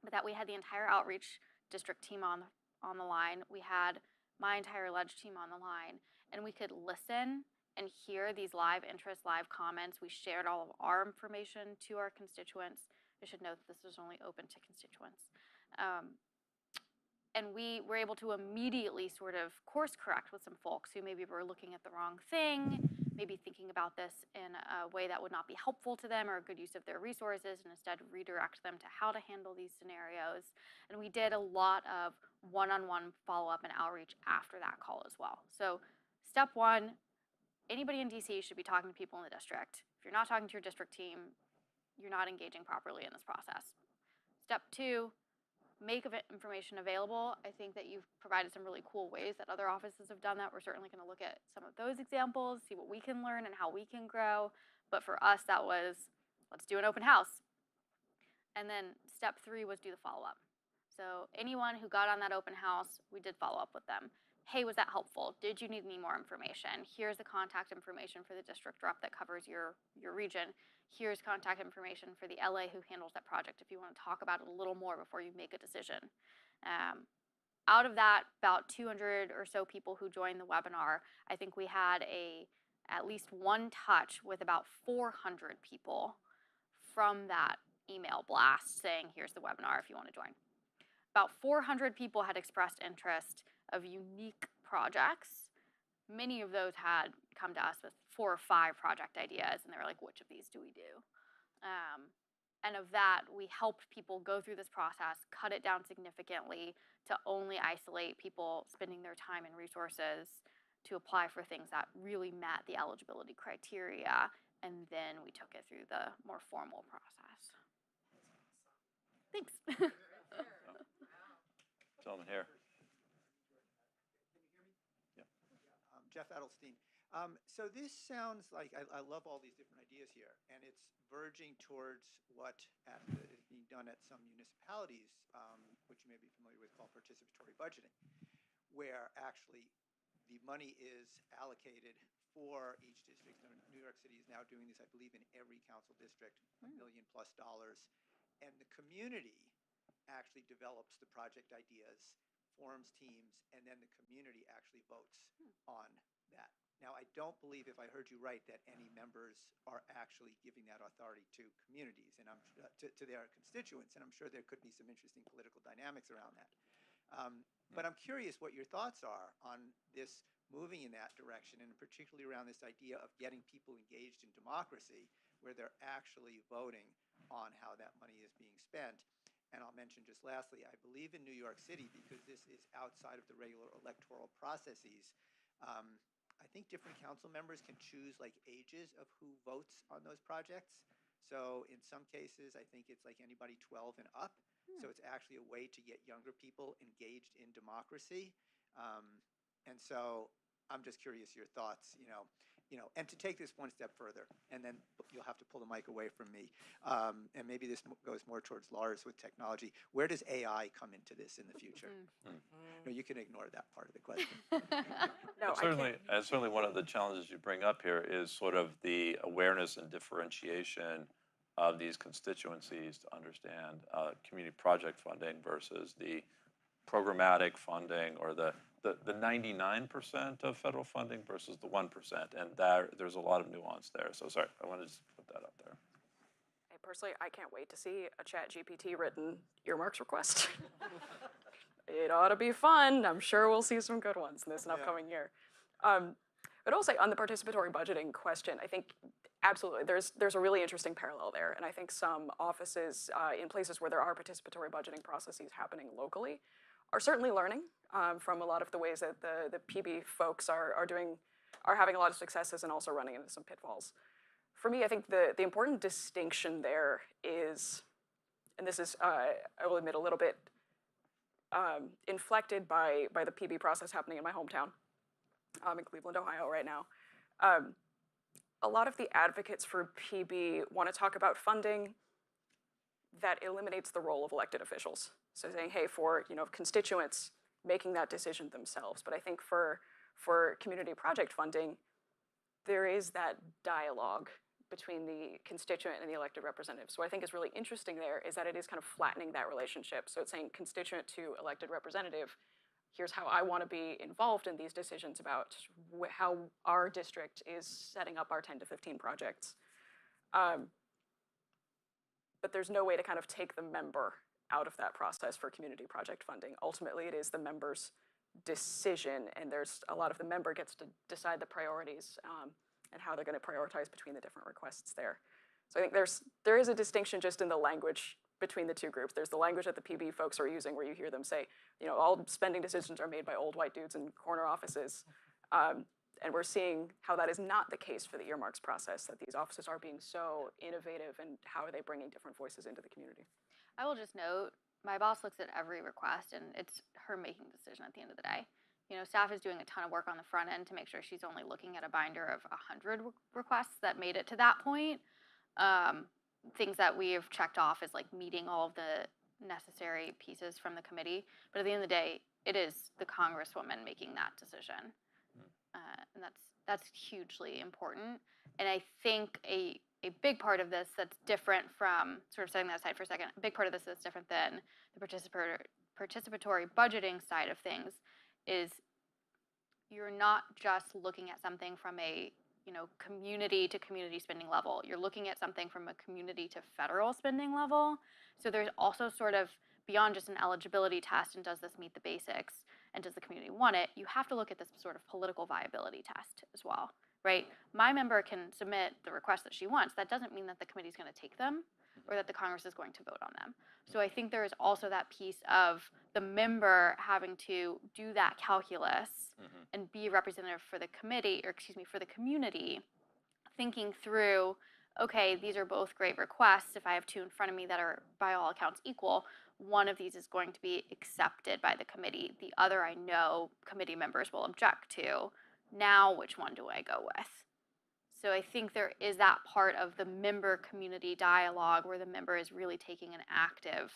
but that we had the entire outreach district team on the line. We had my entire ledge team on the line, and we could listen and hear these live interests, live comments. We shared all of our information to our constituents. I should note that this was only open to constituents. And we were able to immediately sort of course correct with some folks who maybe were looking at the wrong thing, maybe thinking about this in a way that would not be helpful to them or a good use of their resources, and instead redirect them to how to handle these scenarios. And we did a lot of one-on-one follow-up and outreach after that call as well. So step one, anybody in DC should be talking to people in the district. If you're not talking to your district team, you're not engaging properly in this process. Step two, make information available. I think that you've provided some really cool ways that other offices have done that. We're certainly going to look at some of those examples, see what we can learn and how we can grow. But for us, that was, let's do an open house. And then step three was do the follow-up. So anyone who got on that open house, we did follow up with them. Hey, was that helpful? Did you need any more information? Here's the contact information for the district rep that covers your region. Here's contact information for the LA who handles that project if you want to talk about it a little more before you make a decision. Out of that, about 200 or so people who joined the webinar, I think we had at least one touch with about 400 people from that email blast saying, here's the webinar if you want to join. About 400 people had expressed interest of unique projects. Many of those had come to us with 4 or 5 project ideas, and they were like, which of these do we do? And of that, we helped people go through this process, cut it down significantly to only isolate people spending their time and resources to apply for things that really met the eligibility criteria, and then we took it through the more formal process. Thanks. Gentleman here. Jeff Edelstein. So this sounds like, I love all these different ideas here, and it's verging towards what is being done at some municipalities, which you may be familiar with, called participatory budgeting, where actually the money is allocated for each district. New York City is now doing this, I believe, in every council district, $1 million+, and the community actually develops the project ideas, forms teams, and then the community actually votes on that. Now, I don't believe, if I heard you right, that any members are actually giving that authority to communities and to their constituents, and I'm sure there could be some interesting political dynamics around that. But I'm curious what your thoughts are on this moving in that direction, and particularly around this idea of getting people engaged in democracy, where they're actually voting on how that money is being spent. And I'll mention just lastly, I believe in New York City, because this is outside of the regular electoral processes, I think different council members can choose like ages of who votes on those projects. So in some cases, I think it's like anybody 12 and up. So it's actually a way to get younger people engaged in democracy. And so I'm just curious your thoughts, and to take this one step further, and then you'll have to pull the mic away from me. And maybe this goes more towards Lars with technology. Where does AI come into this in the future? No, you can ignore that part of the question. No, Certainly one of the challenges you bring up here is sort of the awareness and differentiation of these constituencies to understand community project funding versus the programmatic funding, or the 99% of federal funding versus the 1%. And there's a lot of nuance there. So sorry, I wanted to just put that up there. Personally, I can't wait to see a ChatGPT written earmarks request. It ought to be fun. I'm sure we'll see some good ones in this upcoming year. But also on the participatory budgeting question, I think absolutely there's a really interesting parallel there. And I think some offices in places where there are participatory budgeting processes happening locally are certainly learning from a lot of the ways that the PB folks are having a lot of successes and also running into some pitfalls. For me, I think the important distinction there is, and this is, I will admit, a little bit inflected by the PB process happening in my hometown. I'm in Cleveland, Ohio right now. A lot of the advocates for PB want to talk about funding that eliminates the role of elected officials. So saying, hey, for constituents making that decision themselves. But I think for community project funding, there is that dialogue between the constituent and the elected representative. So what I think is really interesting there is that it is kind of flattening that relationship. So it's saying constituent to elected representative, here's how I want to be involved in these decisions about how our district is setting up our 10 to 15 projects. But there's no way to kind of take the member out of that process for community project funding. Ultimately, it is the member's decision, and there's a lot of the member gets to decide the priorities and how they're going to prioritize between the different requests there. So I think there is a distinction just in the language between the two groups. There's the language that the PB folks are using where you hear them say, all spending decisions are made by old white dudes in corner offices. And we're seeing how that is not the case for the earmarks process, that these offices are being so innovative, and how are they bringing different voices into the community. I will just note, my boss looks at every request, and it's her making the decision at the end of the day. Staff is doing a ton of work on the front end to make sure she's only looking at a binder of 100 requests that made it to that point. Things that we have checked off as like meeting all of the necessary pieces from the committee. But at the end of the day, it is the Congresswoman making that decision. And that's hugely important. And I think a big part of this that's different from, sort of setting that aside for a second, a big part of this that's different than the participatory budgeting side of things is you're not just looking at something from a community to community spending level. You're looking at something from a community to federal spending level. So there's also sort of beyond just an eligibility test and does this meet the basics and does the community want it, you have to look at this sort of political viability test as well, right? My member can submit the request that she wants. That doesn't mean that the committee's going to take them or that the Congress is going to vote on them. So I think there is also that piece of the member having to do that calculus and be representative for the committee, or excuse me, for the community, thinking through, okay, these are both great requests. If I have two in front of me that are by all accounts equal, one of these is going to be accepted by the committee. The other I know committee members will object to. Now, which one do I go with? So I think there is that part of the member community dialogue where the member is really taking an active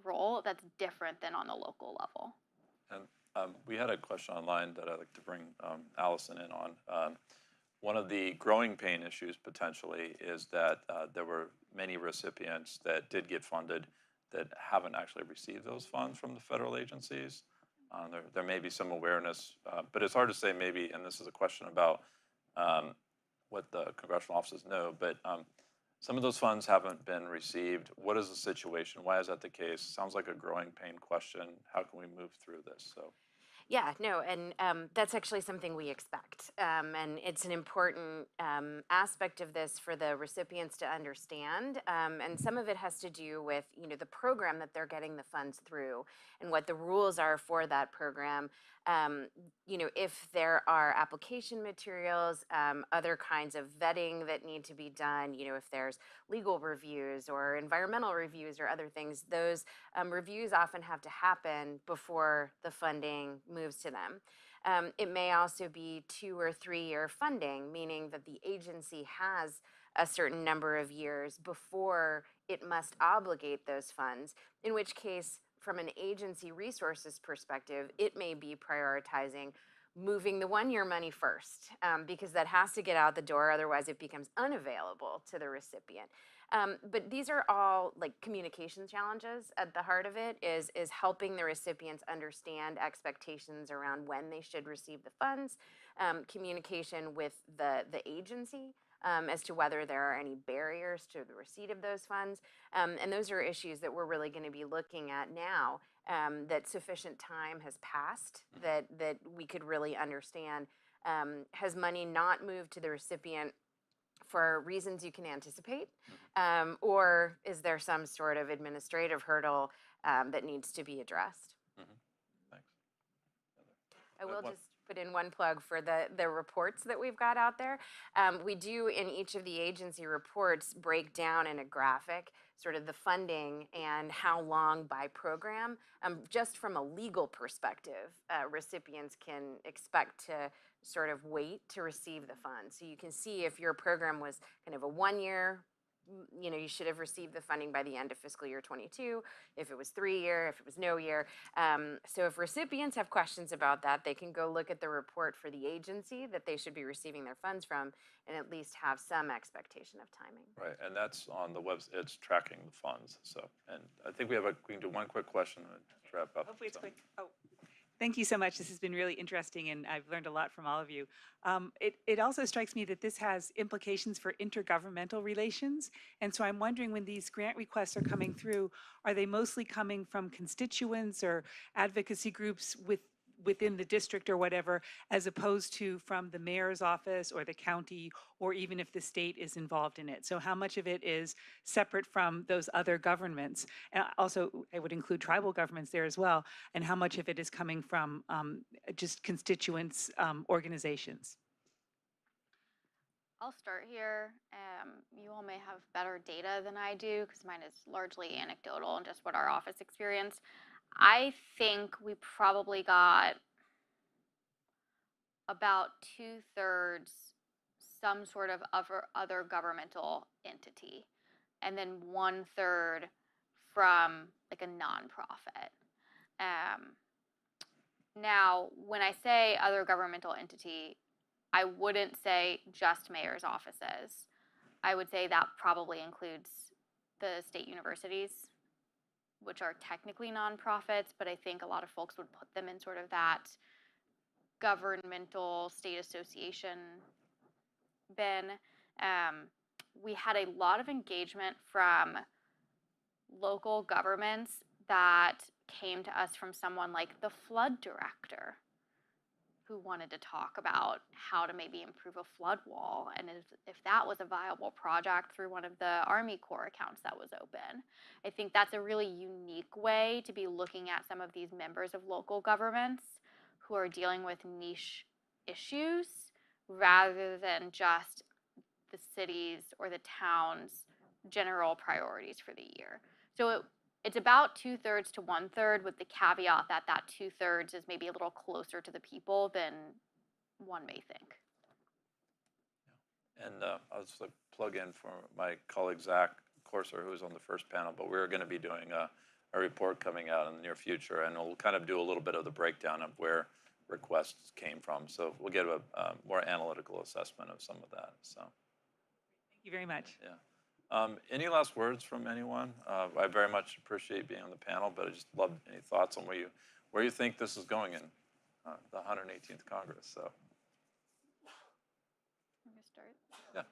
role that's different than on the local level. And we had a question online that I'd like to bring Allison in on. One of the growing pain issues potentially is that there were many recipients that did get funded that haven't actually received those funds from the federal agencies. There may be some awareness, but it's hard to say maybe, and this is a question about what the congressional offices know, but some of those funds haven't been received. What is the situation? Why is that the case? Sounds like a growing pain question. How can we move through this? So. Yeah, no, and that's actually something we expect. that, and it's an important aspect of this for the recipients to understand. And some of it has to do with, the program that they're getting the funds through and what the rules are for that program. If there are application materials, other kinds of vetting that need to be done, if there's legal reviews or environmental reviews or other things, those reviews often have to happen before the funding moves to them. It may also be 2 or 3 year funding, meaning that the agency has a certain number of years before it must obligate those funds, in which case, from an agency resources perspective, it may be prioritizing moving the 1 year money first, because that has to get out the door, otherwise it becomes unavailable to the recipient. But these are all like communication challenges. At the heart of it is helping the recipients understand expectations around when they should receive the funds, communication with the agency as to whether there are any barriers to the receipt of those funds. And those are issues that we're really going to be looking at now, that sufficient time has passed, that we could really understand. Has money not moved to the recipient for reasons you can anticipate? Or is there some sort of administrative hurdle that needs to be addressed? Thanks. I will just put in one plug for the reports that we've got out there. We do, in each of the agency reports, break down in a graphic sort of the funding and how long by program. Just from a legal perspective, recipients can expect to sort of wait to receive the funds. So you can see if your program was kind of a 1 year, you should have received the funding by the end of fiscal year 22, if it was 3 year, if it was no year. So if recipients have questions about that, they can go look at the report for the agency that they should be receiving their funds from and at least have some expectation of timing. Right, and that's on the website, it's tracking the funds, so. And I think we can do one quick question to wrap up. Hopefully it's quick. Oh. Thank you so much. This has been really interesting, and I've learned a lot from all of you. It also strikes me that this has implications for intergovernmental relations, and so I'm wondering, when these grant requests are coming through, are they mostly coming from constituents or advocacy groups within the district or whatever, as opposed to from the mayor's office or the county, or even if the state is involved in it? So how much of it is separate from those other governments? And also, I would include tribal governments there as well. And how much of it is coming from just constituents, organizations? I'll start here. You all may have better data than I do, because mine is largely anecdotal and just what our office experienced. I think we probably got about 2/3 some sort of other governmental entity, and then 1/3 from like a nonprofit. Now, when I say other governmental entity, I wouldn't say just mayor's offices. I would say that probably includes the state universities, which are technically nonprofits, but I think a lot of folks would put them in sort of that governmental state association bin. We had a lot of engagement from local governments that came to us from someone like the flood director, who wanted to talk about how to maybe improve a flood wall, and if that was a viable project through one of the Army Corps accounts that was open. I think that's a really unique way to be looking at some of these members of local governments who are dealing with niche issues, rather than just the city's or the town's general priorities for the year. So it's about 2/3 to 1/3, with the caveat that that 2/3 is maybe a little closer to the people than one may think. Yeah. And I'll just plug in for my colleague Zach Corser, who was on the first panel, but we're going to be doing a report coming out in the near future, and we'll kind of do a little bit of the breakdown of where requests came from. So we'll get a more analytical assessment of some of that. So. Thank you very much. Yeah. Any last words from anyone? I very much appreciate being on the panel, but I just love any thoughts on where you think this is going in the 118th Congress. So. I'm gonna start. Yeah.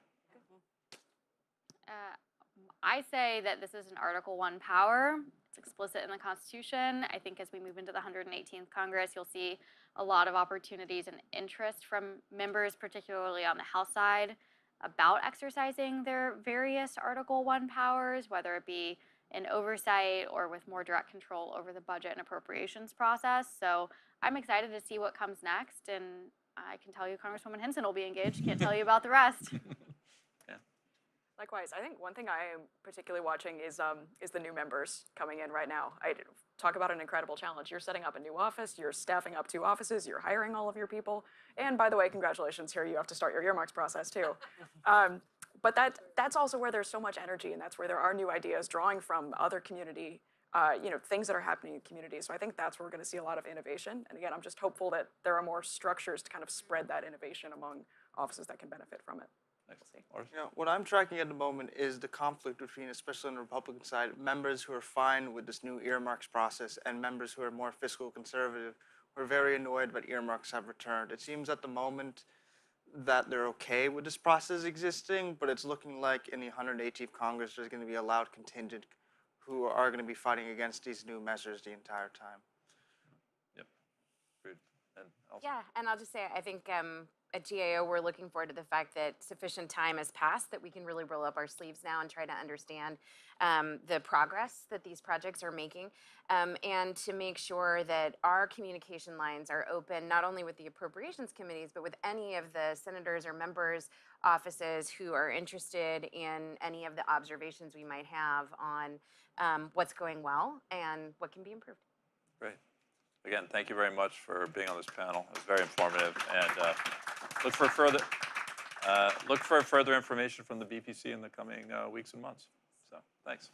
I say that this is an Article 1 power. It's explicit in the Constitution. I think as we move into the 118th Congress, you'll see a lot of opportunities and interest from members, particularly on the House side, about exercising their various Article 1 powers, whether it be in oversight or with more direct control over the budget and appropriations process. So I'm excited to see what comes next, and I can tell you Congresswoman Hinson will be engaged. Can't tell you about the rest. Likewise, I think one thing I am particularly watching is the new members coming in right now. Talk about an incredible challenge. You're setting up a new office, you're staffing up 2 offices, you're hiring all of your people. And by the way, congratulations, here you have to start your earmarks process too. But that's also where there's so much energy, and that's where there are new ideas drawing from other community, things that are happening in communities. So I think that's where we're going to see a lot of innovation. And again, I'm just hopeful that there are more structures to kind of spread that innovation among offices that can benefit from it. What I'm tracking at the moment is the conflict between, especially on the Republican side, members who are fine with this new earmarks process and members who are more fiscal conservative, who are very annoyed that earmarks have returned. It seems at the moment that they're okay with this process existing, but it's looking like in the 118th Congress there's going to be a loud contingent who are going to be fighting against these new measures the entire time. Yep. Agreed. And also, Yeah, and I'll just say, I think at GAO, we're looking forward to the fact that sufficient time has passed that we can really roll up our sleeves now and try to understand the progress that these projects are making, and to make sure that our communication lines are open, not only with the appropriations committees, but with any of the senators or members' offices who are interested in any of the observations we might have on what's going well and what can be improved. great. Again, thank you very much for being on this panel. It was very informative, and look for further information from the BPC in the coming weeks and months. So, thanks.